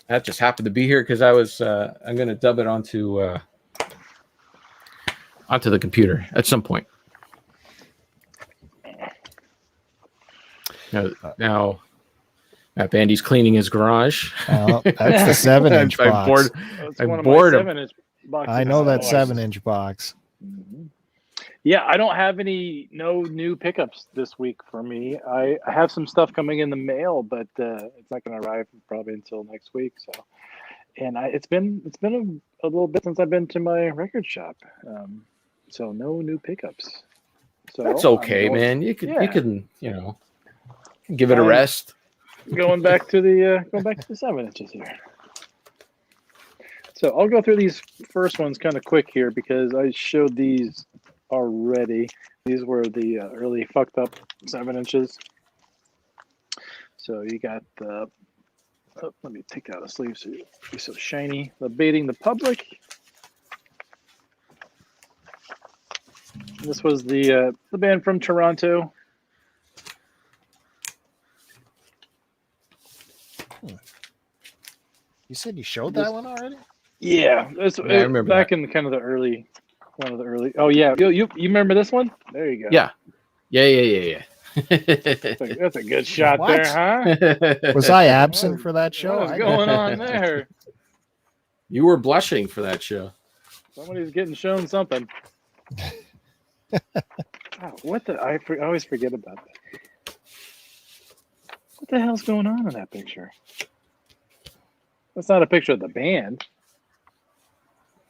S2: That just happened to be here because I'm going to dub it onto the computer at some point. Now Matt Bandy's cleaning his garage.
S1: That's the 7-inch box.
S2: I'm bored.
S1: I know that 7-inch box.
S3: Mm-hmm. Yeah, I don't have no new pickups this week for me. I have some stuff coming in the mail, but it's not going to arrive probably until next week. So, and it's been a little bit since I've been to my record shop. So no new pickups. So
S2: that's okay, man. You can Give it a rest.
S3: Going back to the 7-inches here. So I'll go through these first ones kind of quick here because I showed these already. These were the early fucked up 7-inches. So you got the. Oh, let me take out a sleeve so it'll be so shiny. The Baiting the Public. This was the band from Toronto.
S1: You said you showed that one already?
S3: Yeah,
S2: I remember
S3: back
S2: that.
S3: in kind of the early, one of the early. Oh yeah, you remember this one? There you go.
S2: Yeah.
S3: That's a good shot
S1: What?
S3: there, huh?
S1: Was I absent for that show?
S3: What's going on there?
S2: You were blushing for that show.
S3: Somebody's getting shown something. Oh, what the? I always forget about that. What the hell's going on in that picture? That's not a picture of the band.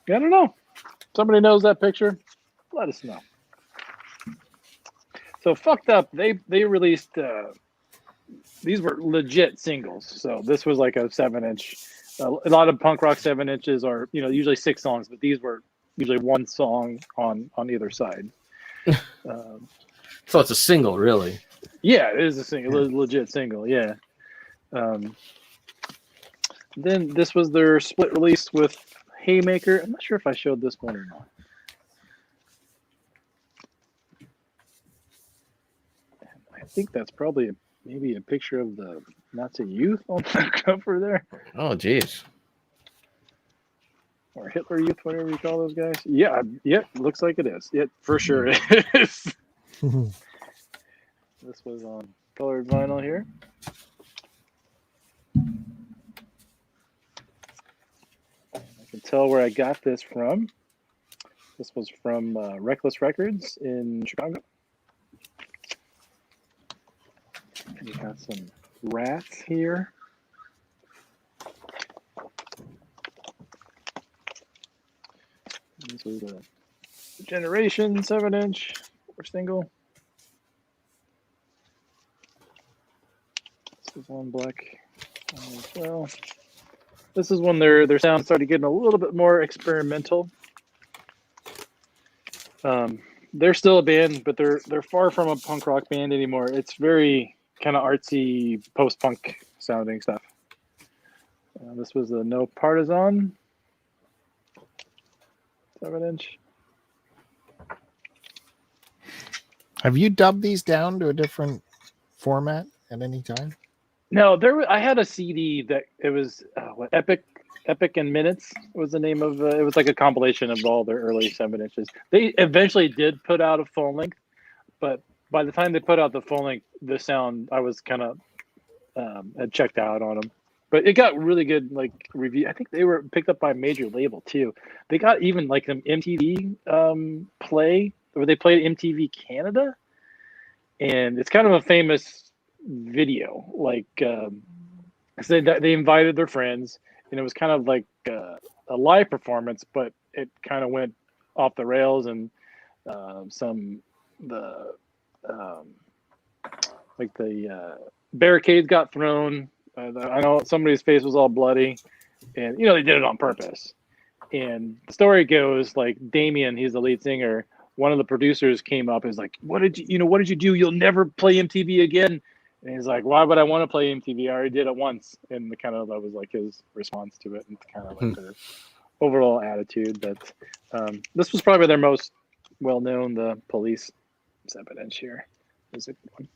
S3: I don't know. Somebody knows that picture? Let us know. So Fucked Up, they released these were legit singles. So this was like a 7-inch. A lot of punk rock 7-inches are usually 6 songs, but these were usually 1 song on either side.
S2: So it's a single, really.
S3: Yeah, it is a single, legit single. Yeah. Then this was their split release with Haymaker. I'm not sure if I showed this one or not. I think that's probably maybe a picture of the Nazi youth on the cover there.
S2: Oh, geez.
S3: Or Hitler Youth, whatever you call those guys. Yeah, looks like it is. Yeah, for sure it is. This was on colored vinyl here. I can tell where I got this from. This was from Reckless Records in Chicago. And you got some rats here. This was a Generation 7-inch or single. This is on black as well. This is when their sound started getting a little bit more experimental. They're still a band, but they're far from a punk rock band anymore. It's very kind of artsy post-punk sounding stuff. This was a No Partisan 7-inch.
S1: Have you dubbed these down to a different format at any time?
S3: No, I had a CD that it was Epic and Minutes was the name of it was like a compilation of all their early 7-inches. They eventually did put out a full length, but by the time they put out the full length, the sound I was kind of had checked out on them. But it got really good review. I think they were picked up by a major label too. They got even like an MTV play where they played MTV Canada, and it's kind of a famous video. They invited their friends, and it was kind of like a live performance, but it kind of went off the rails, and the barricades got thrown. I know somebody's face was all bloody, and they did it on purpose. And the story goes Damien, he's the lead singer. One of the producers came up and was like, "What did you do? You'll never play MTV again." And he's like, "Why would I want to play MTV? I already did it once." And that was his response to it, and kind of their overall attitude. But this was probably their most well-known, the Police 7-inch here. Is a good one.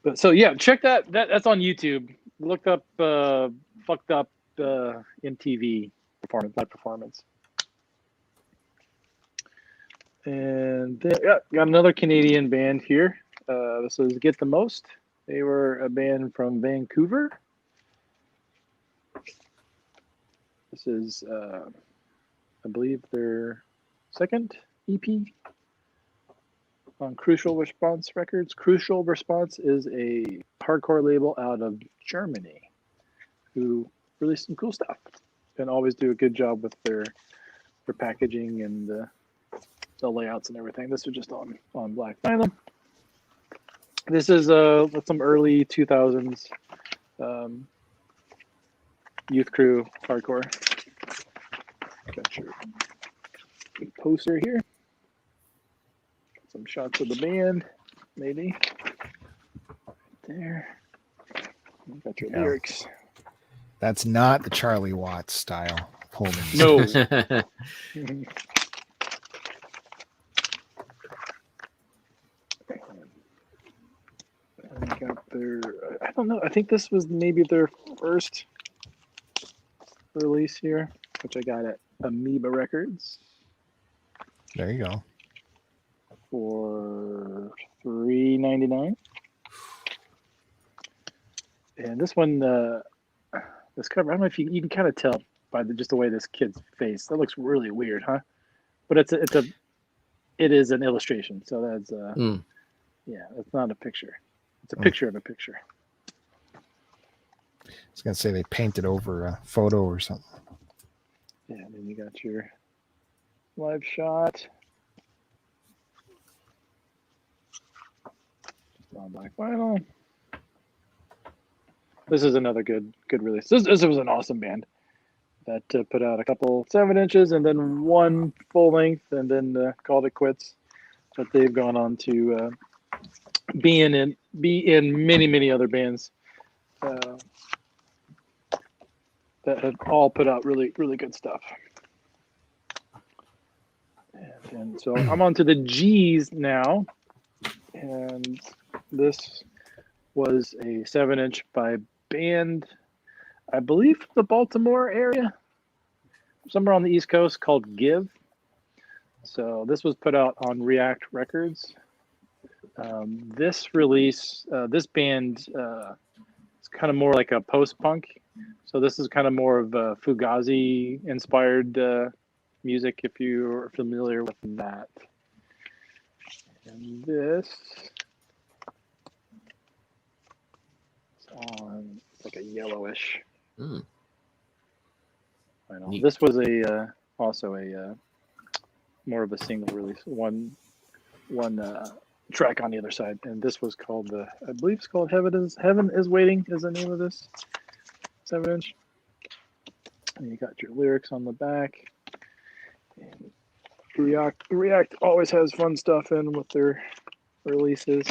S3: But so yeah, check that's on YouTube. Look up Fucked Up MTV live performance. And then, got another Canadian band here. This is Get the Most. They were a band from Vancouver. This is, I believe, their second EP on Crucial Response Records. Crucial Response is a hardcore label out of Germany who release some cool stuff and always do a good job with their packaging and the layouts and everything. This was just on black vinyl. This is some early 2000s youth crew hardcore. Got your poster here. Some shots of the band, maybe. Right there. Got your lyrics.
S1: That's not the Charlie Watts style. Holding.
S3: No. And got their, I don't know, I think this was maybe their first release here, which I got at Amoeba Records
S1: There you go.
S3: for $3.99. And this one, this cover, I don't know if you can kind of tell by just the way this kid's face. That looks really weird, huh? But it is an illustration, so that's yeah, it's not a picture. It's a picture of a picture.
S1: I was gonna say they painted over a photo or something.
S3: Yeah, and then you got your live shot. Just on black vinyl. This is another good release. This was an awesome band that put out a couple 7-inches and then one full length and then called it quits. But they've gone on to be in many other bands that have all put out really good stuff. And so I'm on to the G's now, and this was a 7-inch by band, I believe the Baltimore area, somewhere on the East Coast, called Give. So this was put out on React Records. This release, this band, it's kind of more like a post-punk. So this is kind of more of a Fugazi-inspired music, if you're familiar with that. And this is on like a yellowish. I know. This was also a more of a single release, one track on the other side, and this was called I believe it's called Heaven is Waiting is the name of this 7-inch. And you got your lyrics on the back. And React always has fun stuff in with their releases.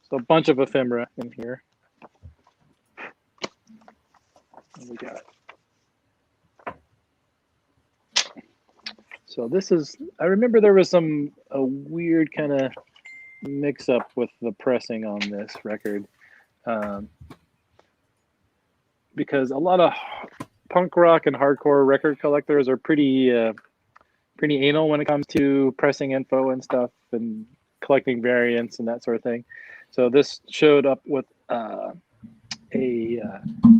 S3: So a bunch of ephemera in here. And we got. So this is, I remember there was a weird kind of mix up with the pressing on this record. Because a lot of punk rock and hardcore record collectors are pretty anal when it comes to pressing info and stuff and collecting variants and that sort of thing. So this showed up with a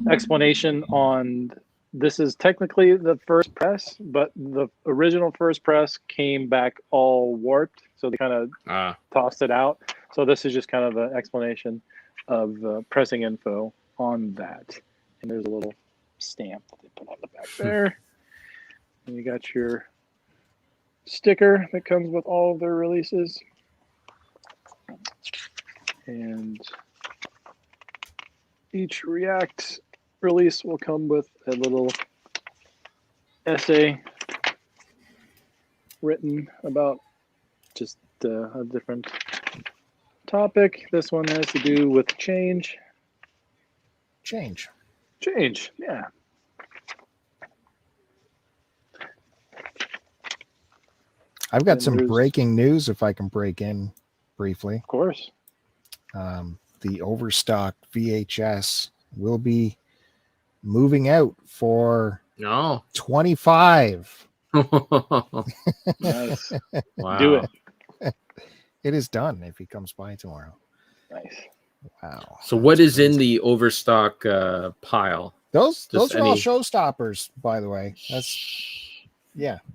S3: explanation on, this is technically the first press, but the original first press came back all warped, so they kind of tossed it out. So this is just kind of an explanation of pressing info on that. And there's a little stamp that they put on the back there. And you got your sticker that comes with all of their releases. And each React release will come with a little essay written about just a different topic. This one has to do with change.
S1: Change,
S3: yeah.
S1: I've got some breaking news if I can break in briefly.
S3: Of course.
S1: The Overstock VHS will be moving out for 25.
S3: Nice.
S2: Wow.
S3: Do it.
S1: It is done if he comes by tomorrow.
S3: Nice.
S1: Wow.
S2: So what is in the Overstock pile?
S1: Those
S2: Just
S1: are all showstoppers, by the way.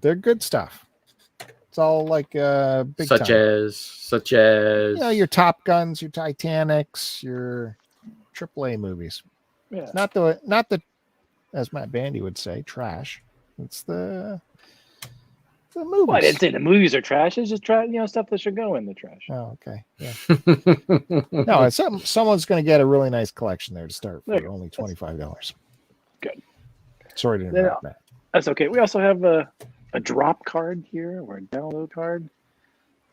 S1: They're good stuff. It's all like big
S2: such
S1: time.
S2: as
S1: your Top Guns, your Titanics, your AAA movies.
S3: Yeah.
S1: Not the as Matt Bandy would say, trash. It's the The movies.
S3: Well, I didn't say the movies are trash. It's just stuff that should go in the trash.
S1: Oh, okay. Yeah. No, it's someone's going to get a really nice collection there to start for only $25.
S3: Good.
S1: Sorry to interrupt, Matt.
S3: That's okay. We also have a drop card here or a download card.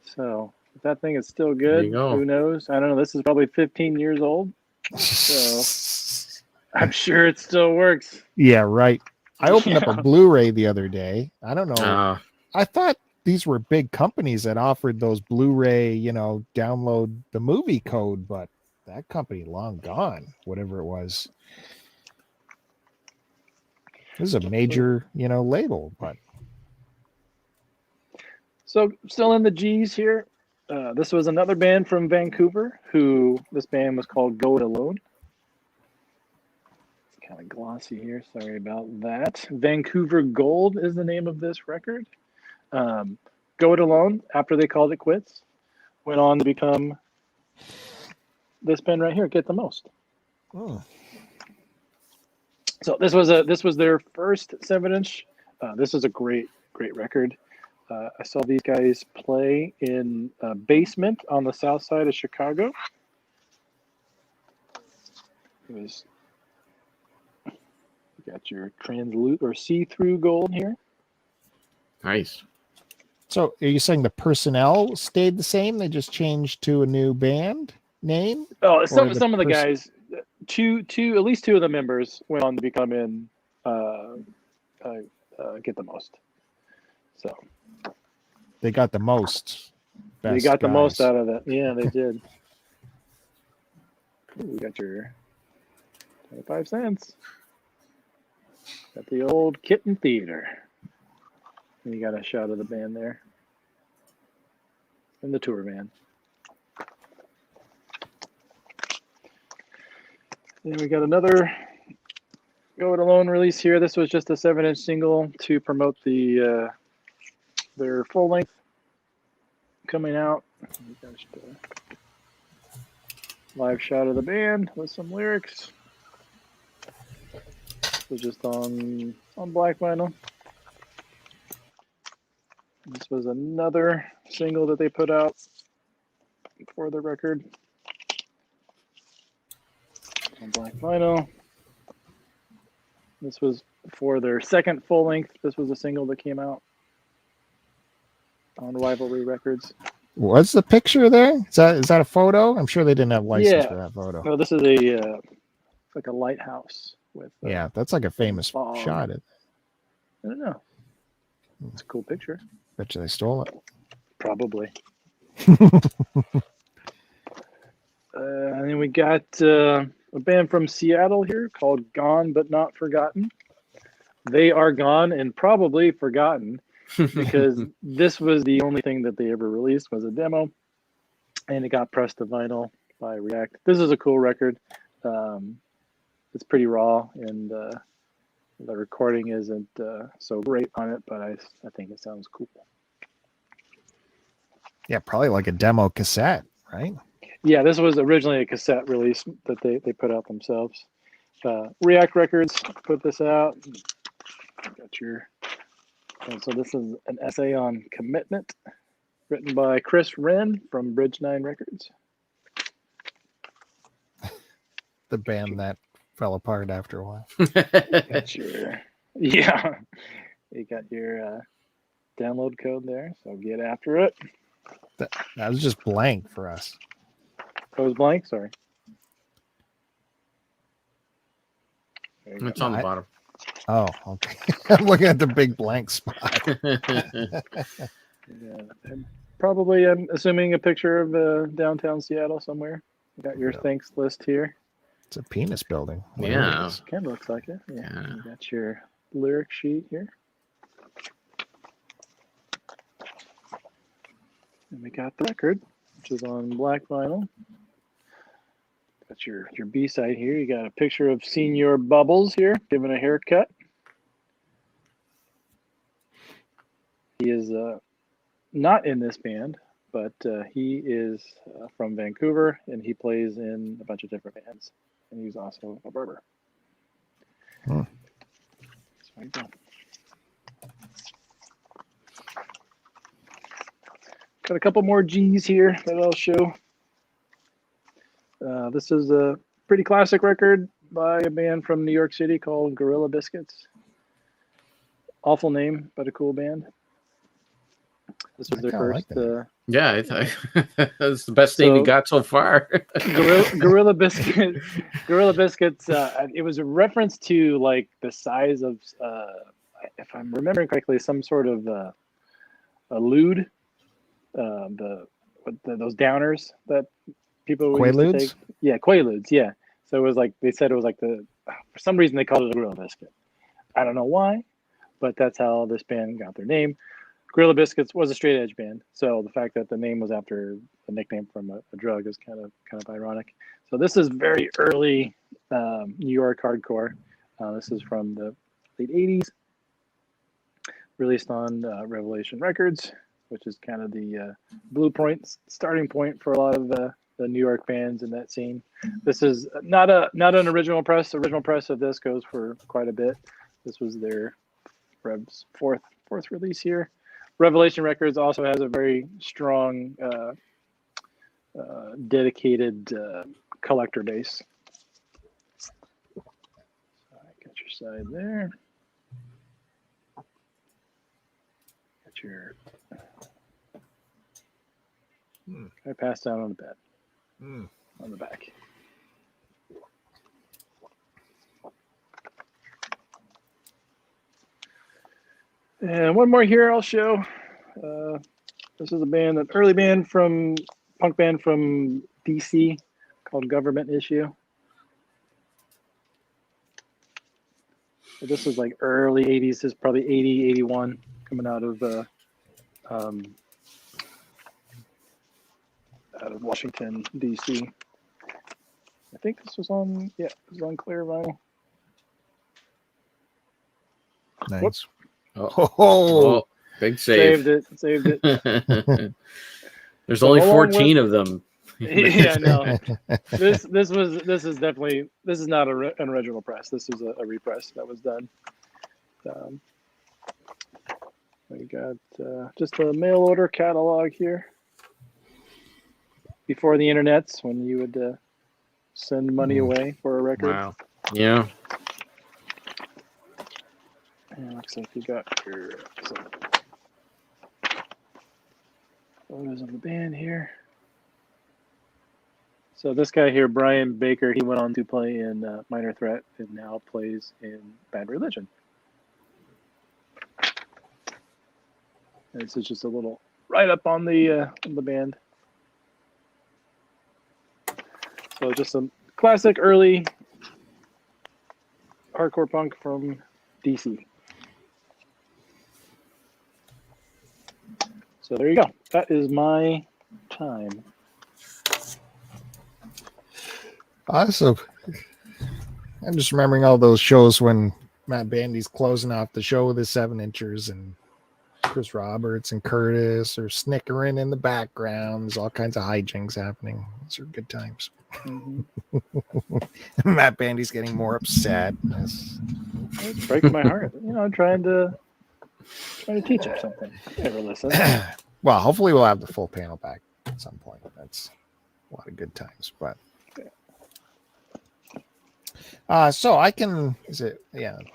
S3: So if that thing is still good, who knows? I don't know. This is probably 15 years old. So I'm sure it still works.
S1: Yeah, right. I opened up a Blu-ray the other day. I don't know. I thought these were big companies that offered those Blu-ray, download the movie code, but that company long gone, whatever it was. This is a major, label, but.
S3: So still in the G's here. This was another band from Vancouver this band was called Go It Alone. It's kind of glossy here. Sorry about that. Vancouver Gold is the name of this record. Go It Alone, after they called it quits, went on to become this band right here, Get the Most.
S1: Oh.
S3: So this was their first 7-inch. This is a great record. I saw these guys play in a basement on the south side of Chicago. You got your translucent or see-through gold here.
S2: Nice.
S1: So are you saying the personnel stayed the same? They just changed to a new band name?
S3: Oh, some of the guys, at least two of the members went on to become in Get the Most. So
S1: they got the most.
S3: They got the most out of that. Yeah, they did. Ooh, we got your 25 cents. Got the old Kitten Theater. And you got a shot of the band there. And the tour van. And we got another Go It Alone release here. This was just a 7-inch single to promote their full length coming out. We got a live shot of the band with some lyrics. So just on black vinyl. This was another single that they put out for the record. On black vinyl. This was for their second full length. This was a single that came out on Rivalry Records.
S1: What's the picture there? Is that a photo? I'm sure they didn't have license for that photo.
S3: No, this is like a lighthouse with.
S1: That's like a famous shot.
S3: I don't know. It's a cool picture.
S1: Bet you they stole it.
S3: Probably. And then we got a band from Seattle here called Gone But Not Forgotten. They are gone and probably forgotten because this was the only thing that they ever released was a demo, and it got pressed to vinyl by React. This is a cool record. It's pretty raw, and the recording isn't so great on it, but I think it sounds cool.
S1: Yeah, probably like a demo cassette, right?
S3: Yeah, this was originally a cassette release that they put out themselves. React Records put this out. So this is an essay on commitment written by Chris Wren from Bridge 9 Records.
S1: The band that fell apart after a while.
S3: You got your download code there, so get after it.
S1: That was just blank for us.
S3: Oh, it was blank? Sorry.
S2: It's on the bottom.
S1: Oh, okay. I'm looking at the big blank spot.
S3: Probably, I'm assuming a picture of downtown Seattle somewhere. You got your thanks list here.
S1: It's a penis building.
S2: Yeah.
S3: It kind of looks like it. Yeah. You got your lyric sheet here. And we got the record, which is on black vinyl. Got your B-side here. You got a picture of Senior Bubbles here, giving a haircut. He is not in this band, but he is from Vancouver, and he plays in a bunch of different bands. And he's also a barber.
S1: Hmm.
S3: So there you go. Got a couple more G's here that I'll show. This is a pretty classic record by a band from New York City called Gorilla Biscuits. Awful name, but a cool band. This was their first.
S2: Yeah, I thought that's the best name you got so far.
S3: Gorilla Biscuits. Gorilla Biscuits. It was a reference to like the size of, if I'm remembering correctly, some sort of a lewd. Those downers that people used to take. Yeah, Quaaludes. Yeah. So it was like they said it was like for some reason they called it a Gorilla Biscuit. I don't know why, but that's how this band got their name. Gorilla Biscuits was a straight edge band, so the fact that the name was after a nickname from a drug is kind of ironic. So this is very early New York hardcore. This is from the late '80s, released on Revelation Records, which is kind of the blueprint starting point for a lot of the New York bands in that scene. This is not an original press. Original press of this goes for quite a bit. This was their Rev's fourth release here. Revelation Records also has a very strong, dedicated collector base. Got your side there. Got your. I passed out on the bed. On the back. And one more here I'll show. This is an early punk band from DC called Government Issue. So this is like early 80s. This is probably 80, 81, coming out of Washington, DC. I think this was on, it was on clear vinyl.
S1: Nice.
S3: Whoops.
S2: Oh, big save.
S3: Saved it.
S2: There's only 14 of them.
S3: Yeah, no. This is not an original press. This is a repress that was done. We got just a mail order catalog here. Before the internets, when you would send money away for a record.
S2: Wow. Yeah.
S3: And looks like you got your photos of the band here. So this guy here, Brian Baker, he went on to play in Minor Threat and now plays in Bad Religion. And this is just a little write up on the band. So just some classic early hardcore punk from DC. So there you go. That is my time.
S1: Awesome. I'm just remembering all those shows when Matt Bandy's closing off the show with his 7-inchers and Chris Roberts and Curtis are snickering in the background. There's all kinds of hijinks happening. Those are good times.
S3: Mm-hmm.
S1: Matt Bandy's getting more upset.
S3: It's breaking my heart. I'm trying to teach him something. Never listen.
S1: Well, hopefully we'll have the full panel back at some point. That's a lot of good times. But so I can,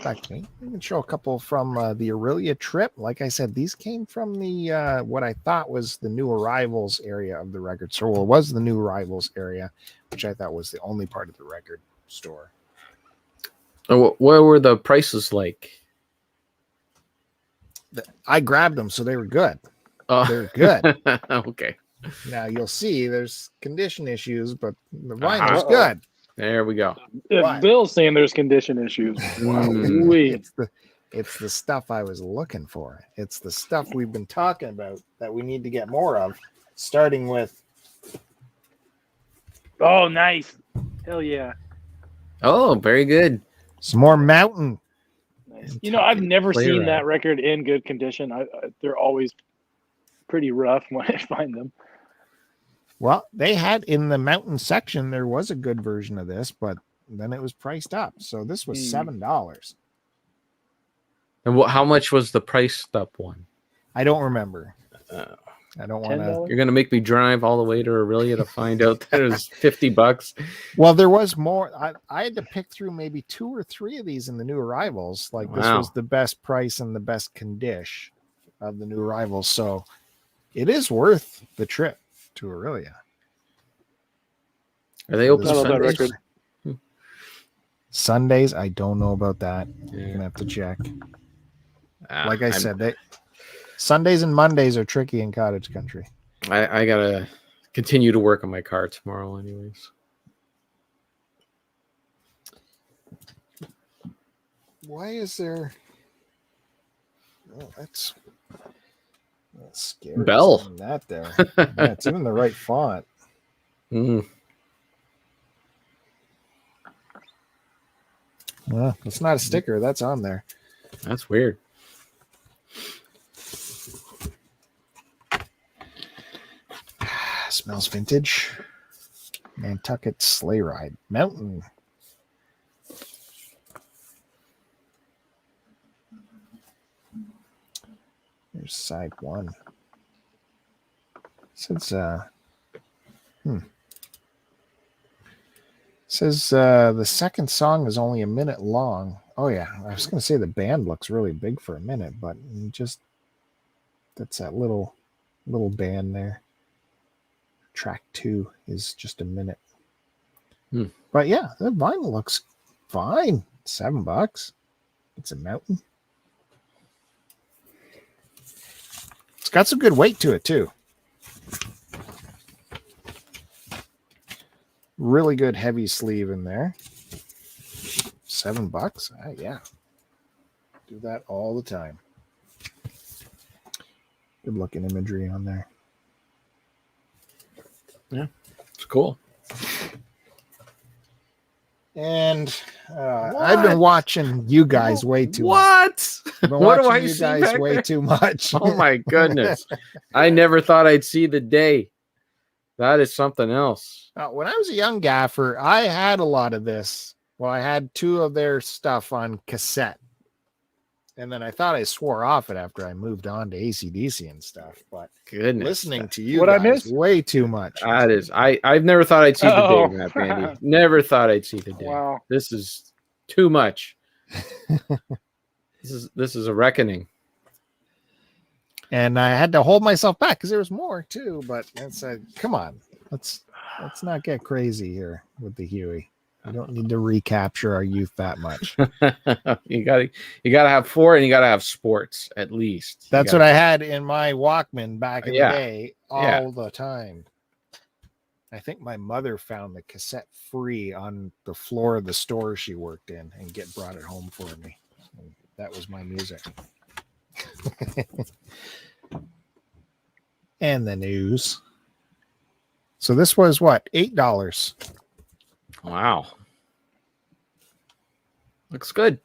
S1: back to me. I can show a couple from the Aurelia trip. Like I said, these came from the what I thought was the new arrivals area of the record store. Well, it was the new arrivals area, which I thought was the only part of the record store.
S2: What were the prices like?
S1: I grabbed them, so they were good. They're good.
S2: Okay.
S1: Now you'll see there's condition issues, but the vinyl is good.
S2: There we go.
S3: If Bill's saying there's condition issues,
S1: it's the stuff I was looking for. It's the stuff we've been talking about that we need to get more of, starting with.
S3: Oh, nice. Hell yeah.
S2: Oh, very good.
S1: Some more Mountain.
S3: Nice. I've never seen that record in good condition. They're always pretty rough when I find them.
S1: Well, they had in the Mountain section, there was a good version of this, but then it was priced up. So this was $7.
S2: And how much was the priced up one?
S1: I don't remember. I don't want to.
S3: $10?
S2: You're gonna make me drive all the way to Aurelia to find out that it was $50.
S1: Well, there was more. I had to pick through maybe 2 or 3 of these in the new arrivals. Like this
S2: Wow.
S1: was the best price and the best condition of the new arrivals. So it is worth the trip to Aurelia.
S2: Are they open
S3: I love that
S2: Sundays?
S3: record.
S1: Sundays, I don't know about that. You're
S2: Yeah.
S1: gonna have to check.
S2: Ah,
S1: Like I said, Sundays and Mondays are tricky in cottage country.
S2: I gotta continue to work on my car tomorrow, anyways.
S1: Why is there? Oh, that's scary.
S2: Bell.
S1: Seeing that there. Yeah, it's even the right font.
S2: Mm.
S1: Well, it's not a sticker. That's on there.
S2: That's weird.
S1: Smells vintage. Nantucket sleigh ride. Mountain. Here's side 1. Says says the second song is only a minute long. Oh yeah, I was gonna say the band looks really big for a minute, but just that's that little band there. Track 2 is just a minute. But yeah, the vinyl looks fine. $7. It's a mountain. It's got some good weight to it too. Really good heavy sleeve in there. $7. Yeah. Do that all the time. Good looking imagery on there.
S2: Yeah, it's cool.
S1: And I've been watching you guys way too much.
S2: What?
S1: I've been
S2: What do
S1: watching
S2: I
S1: you
S2: see
S1: guys
S2: back
S1: way
S2: there?
S1: too much.
S2: Oh my goodness. I never thought I'd see the day. That is something else.
S1: When I was a young gaffer, I had a lot of this. Well, I had 2 of their stuff on cassette. And then I thought I swore off it after I moved on to AC/DC and stuff. But
S2: Goodness.
S1: listening to you
S3: What'd I
S1: guys
S3: miss?
S1: way too much.
S2: That is, I've never thought I'd see the
S3: Oh.
S2: day, Matt Bandy. Never thought I'd see the day.
S3: Wow.
S2: This is too much. This is a reckoning.
S1: And I had to hold myself back because there was more too. But I said, come on, let's not get crazy here with the Huey. I don't need to recapture our youth that much.
S2: you gotta have 4 and you gotta have sports at least.
S1: That's what I had in my Walkman back in
S2: Yeah.
S1: the day all the time. I think my mother found the cassette free on the floor of the store she worked in and brought it home for me. And that was my music. And the news. So this was what? $8.
S2: Wow. Looks good.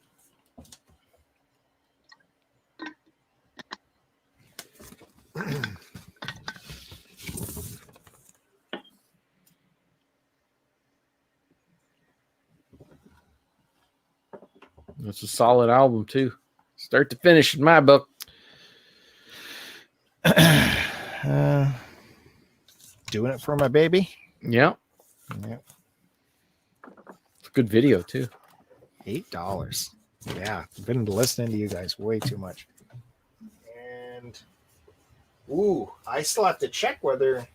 S2: That's a solid album too. Start to finish in my book.
S1: Doing it for my baby.
S2: Yeah.
S1: Yeah.
S2: It's a good video too.
S1: $8. Yeah, I've been listening to you guys way too much. And I still have to check whether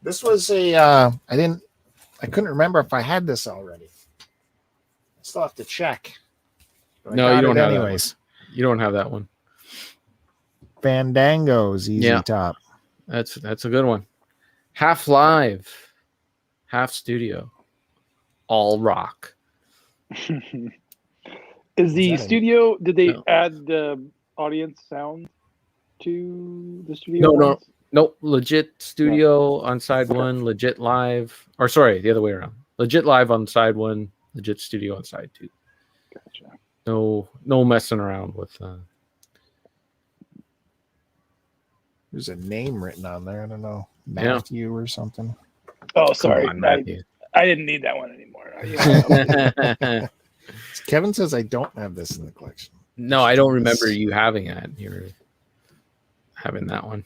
S1: this was a I couldn't remember if I had this already. I still have to check. But I
S2: No,
S1: got
S2: you don't
S1: it
S2: have that
S1: anyways.
S2: You don't have that one.
S1: Fandango's Easy
S2: Yeah.
S1: Top.
S2: That's a good one. Half live, half studio, all rock.
S3: Is the
S1: that a-
S3: studio? Did they
S2: No.
S3: add the audience sound to the studio?
S2: No.
S3: ones?
S2: Nope, legit studio on side 1, legit live, or sorry, the other way around. Legit live on side 1, legit studio on side 2.
S3: Gotcha.
S2: No messing around with.
S1: There's a name written on there. I don't know.
S2: Yeah.
S1: Matthew or something.
S3: Oh,
S2: Come
S3: sorry.
S2: on, Matthew.
S3: I didn't need that one anymore.
S1: Kevin says I don't have this in the collection.
S2: No, I don't remember you having that. You're having that one.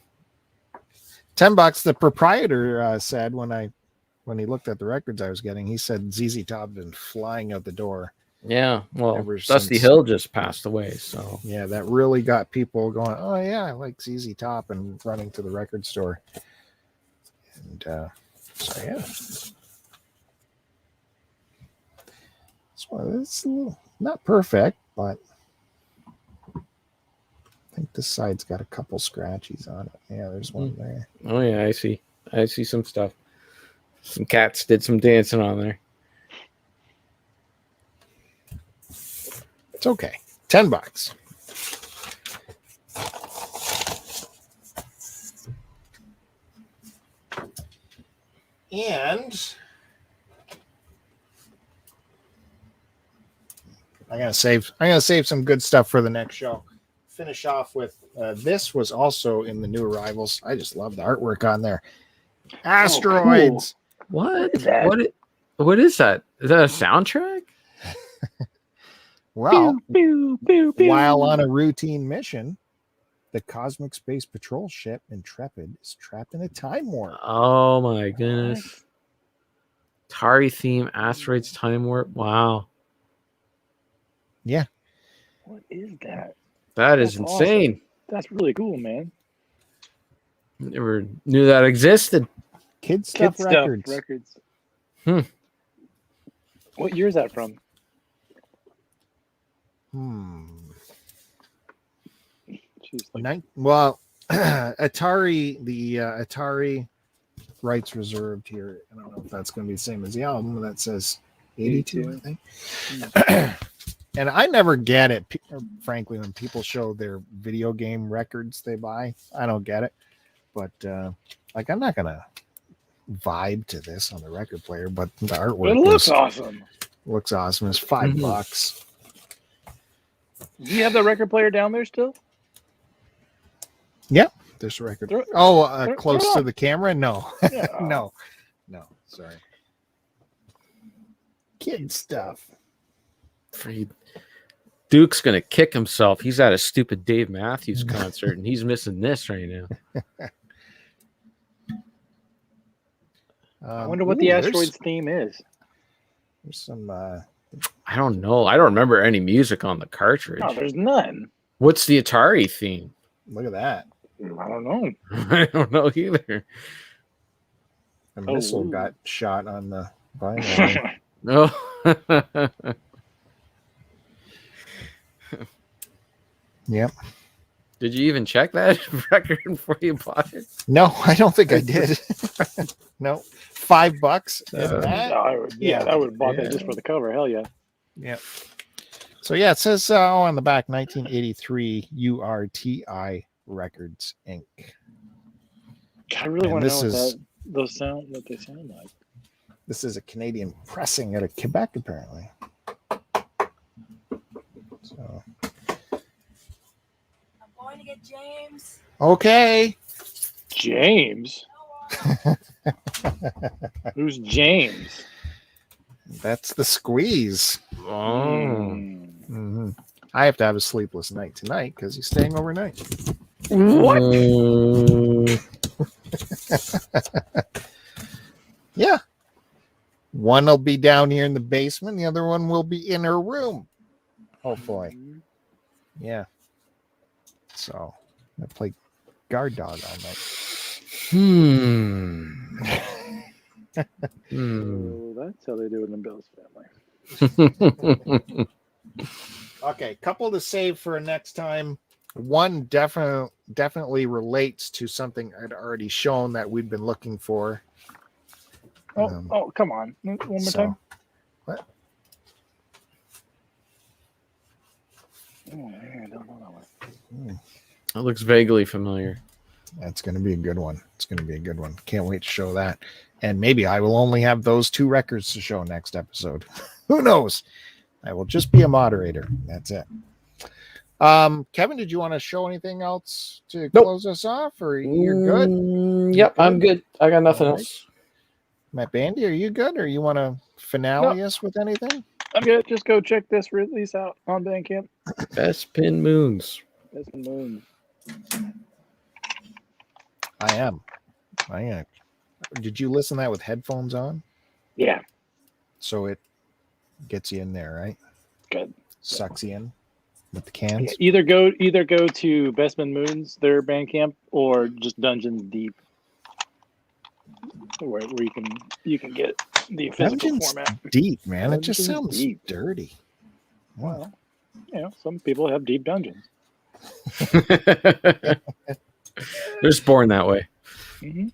S1: $10. The proprietor said when he looked at the records I was getting, he said ZZ Top been flying out the door.
S2: Yeah, well,
S1: Ever
S2: Dusty
S1: since-
S2: Hill just passed away, so
S1: Yeah, that really got people going, oh yeah, I like ZZ Top, and running to the record store. And so yeah. So it's a little, not perfect, but I think this side's got a couple scratchies on it. Yeah, there's one there.
S2: oh yeah, I see some stuff. Some cats did some dancing on there.
S1: It's okay. $10. And I'm gonna save some good stuff for the next show. Finish off with this was also in the new arrivals. I just love the artwork on there. Asteroids.
S2: What?
S3: is that?
S2: What is that? Is that a soundtrack?
S1: Well,
S3: Pew, pew, pew.
S1: while on a routine mission, the Cosmic Space Patrol ship Intrepid is trapped in a time warp.
S2: Oh my goodness. Atari theme, asteroids, time warp. Wow.
S1: Yeah.
S3: What is that?
S2: That is
S3: That's
S2: insane.
S3: awesome. That's really cool, man.
S2: Never knew that existed.
S1: Kid Stuff Records.
S2: Hmm.
S3: What year is that from? Jeez, like,
S1: Well, Atari, the Atari rights reserved here. I don't know if that's going to be the same as the album. That says 82, I think. And I never get it, frankly, when people show their video game records they buy. I don't get it. But, like, I'm not going to vibe to this on the record player, but the artwork
S3: it looks awesome.
S1: looks awesome. It's $5.
S3: Do you have the record player down there still?
S1: Yeah, there's a record. Close
S3: throw it
S1: to
S3: on.
S1: the camera? No.
S3: Yeah.
S1: No, sorry. Kid stuff.
S2: Duke's gonna kick himself. He's at a stupid Dave Matthews concert, and he's missing this right now.
S3: I wonder what the asteroids theme is.
S1: There's some.
S2: I don't know. I don't remember any music on the cartridge.
S3: No, there's none.
S2: What's the Atari theme?
S1: Look at that.
S3: I don't know.
S2: I don't know either.
S1: A missile got shot on the vinyl.
S2: No.
S1: Yep.
S2: Did you even check that record before you bought it?
S1: No, I don't think I did. No, $5.
S3: No, I would have bought that just for the cover. Hell yeah.
S1: Yeah. So yeah, it says on the back 1983 URTI Records Inc.
S3: I really
S1: And
S3: want to
S1: this
S3: know
S1: is-
S3: what they sound like.
S1: This is a Canadian pressing out of Quebec, apparently. So
S5: I'm going to get James.
S1: okay.
S3: James? Who's James?
S1: That's the squeeze.
S2: Oh.
S1: Mhm. I have to have a sleepless night tonight because he's staying overnight.
S3: What?
S1: Yeah. One will be down here in the basement. The other one will be in her room. Hopefully. Yeah. So I play guard dog all night.
S3: So that's how they do it in the Bills family.
S1: Okay, couple to save for next time. One definitely relates to something I'd already shown that we'd been looking for.
S3: Come on. One more time.
S1: What?
S3: Oh, I don't know that one.
S2: That looks vaguely familiar.
S1: That's going to be a good one. It's going to be a good one. Can't wait to show that. And maybe I will only have those 2 records to show next episode. Who knows? I will just be a moderator. That's it. Kevin, did you want to show anything else to close us off, or you're good?
S2: Yep, I'm good. I got nothing else.
S1: Matt Bandy, are you good, or you want to finale us with anything?
S3: I'm good. Just go check this release out on Bandcamp.
S2: Best Pin Moons.
S3: That's the moon.
S1: I am. Did you listen to that with headphones on?
S3: Yeah.
S1: So it gets you in there, right?
S3: Good.
S1: Sucks you in with the cans.
S3: Yeah, either go to Bestman Moon's, their Bandcamp, or just Dungeons Deep, where you can get the physical
S1: Dungeons
S3: format.
S1: Deep, man. It just
S3: Dungeons
S1: sounds
S3: Deep.
S1: dirty.
S3: Well, some people have deep dungeons.
S2: They're just born that way.
S3: Mm-hmm.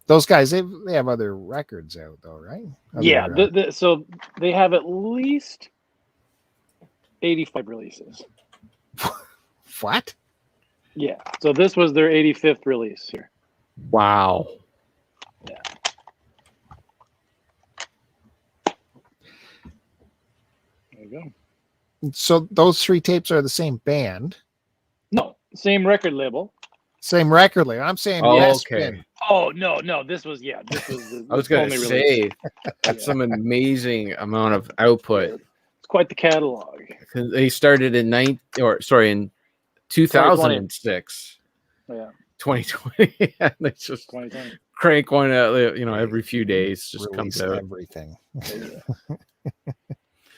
S1: Those guys, they have other records out though, right?
S3: So they have at least 85 releases.
S1: What?
S3: Yeah. So this was their 85th release here.
S2: Wow.
S3: Yeah. There you go.
S1: So those 3 tapes are the same band,
S3: No, same record label.
S1: same record label. I'm saying
S2: Okay.
S1: Bespin.
S3: Oh no, this was the
S2: I was going to
S3: only
S2: say
S3: release.
S2: that's some amazing amount of output.
S3: It's quite the catalog.
S2: They started in 2006.
S3: Yeah,
S2: 2020. And they just
S3: 2020.
S2: crank one out, every few days. Just comes
S1: Release
S2: out.
S1: everything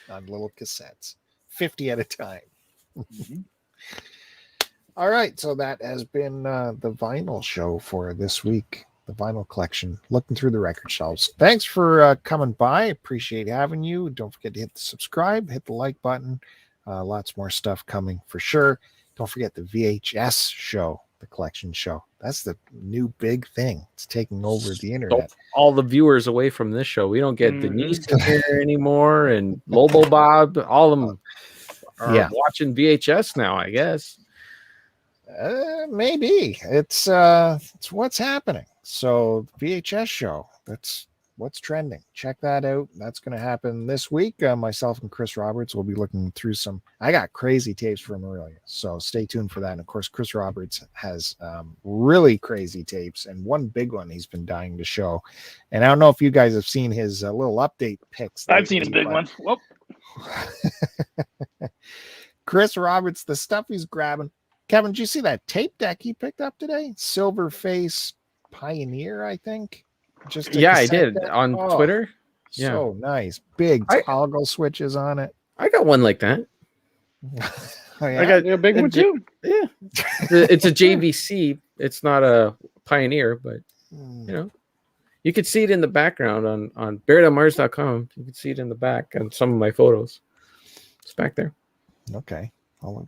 S1: on little cassettes, 50 at a time.
S3: Mm-hmm.
S1: All right, so that has been the vinyl show for this week. The vinyl collection, looking through the record shelves. Thanks for coming by. Appreciate having you. Don't forget to hit the subscribe, hit the like button. Lots more stuff coming for sure. Don't forget the VHS show, the collection show. That's the new big thing. It's taking over the internet.
S2: All the viewers away from this show. We don't get Denise in here anymore, and Lobo Bob. All of them are watching VHS now, I guess.
S1: Maybe it's what's happening. So VHS show, that's what's trending. Check that out. That's going to happen this week. Myself and Chris Roberts will be looking through I got crazy tapes from Aurelia, so stay tuned for that. And of course, Chris Roberts has really crazy tapes, and one big one he's been dying to show. And I don't know if you guys have seen his little update pics.
S3: I've seen his big one. Whoop.
S1: Chris Roberts, the stuff he's grabbing. Kevin, did you see that tape deck he picked up today? Silverface Pioneer, I think.
S2: I did on Twitter.
S1: So nice. Big toggle switches on it.
S2: I got one like that.
S1: Oh, yeah?
S3: I got a big one too.
S2: Yeah. It's a JVC. It's not a Pioneer, but you could see it in the background on buriedonmars.com. You can see it in the back on some of my photos. It's back there.
S1: Okay.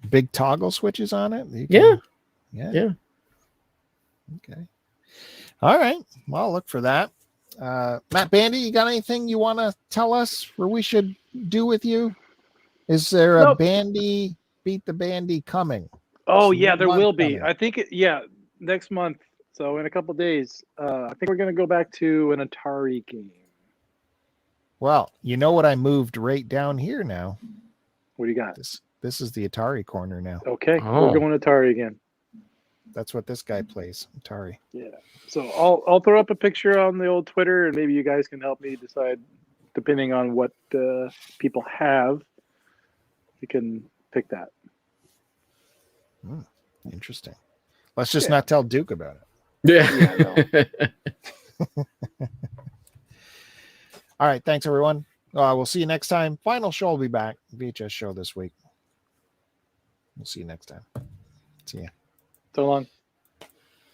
S1: Big toggle switches on it.
S2: Yeah.
S1: Okay. All right. Well, look for that. Matt Bandy, you got anything you want to tell us or we should do with you? Is there a Bandy Beat the Bandy coming?
S3: Oh, yeah, there will be.
S1: Coming.
S3: I think, next month. So in a couple of days, I think we're going to go back to an Atari game.
S1: Well, you know what? I moved right down here now.
S3: What do you got?
S1: This is the Atari corner now.
S3: Okay, we're going Atari again.
S1: That's what this guy plays, Atari.
S3: Yeah. So I'll throw up a picture on the old Twitter, and maybe you guys can help me decide, depending on what people have. You can pick that.
S1: Interesting. Let's just not tell Duke about it.
S2: Yeah.
S1: All right. Thanks, everyone. We'll see you next time. Final show will be back. VHS show this week. We'll see you next time. See ya.
S3: So long.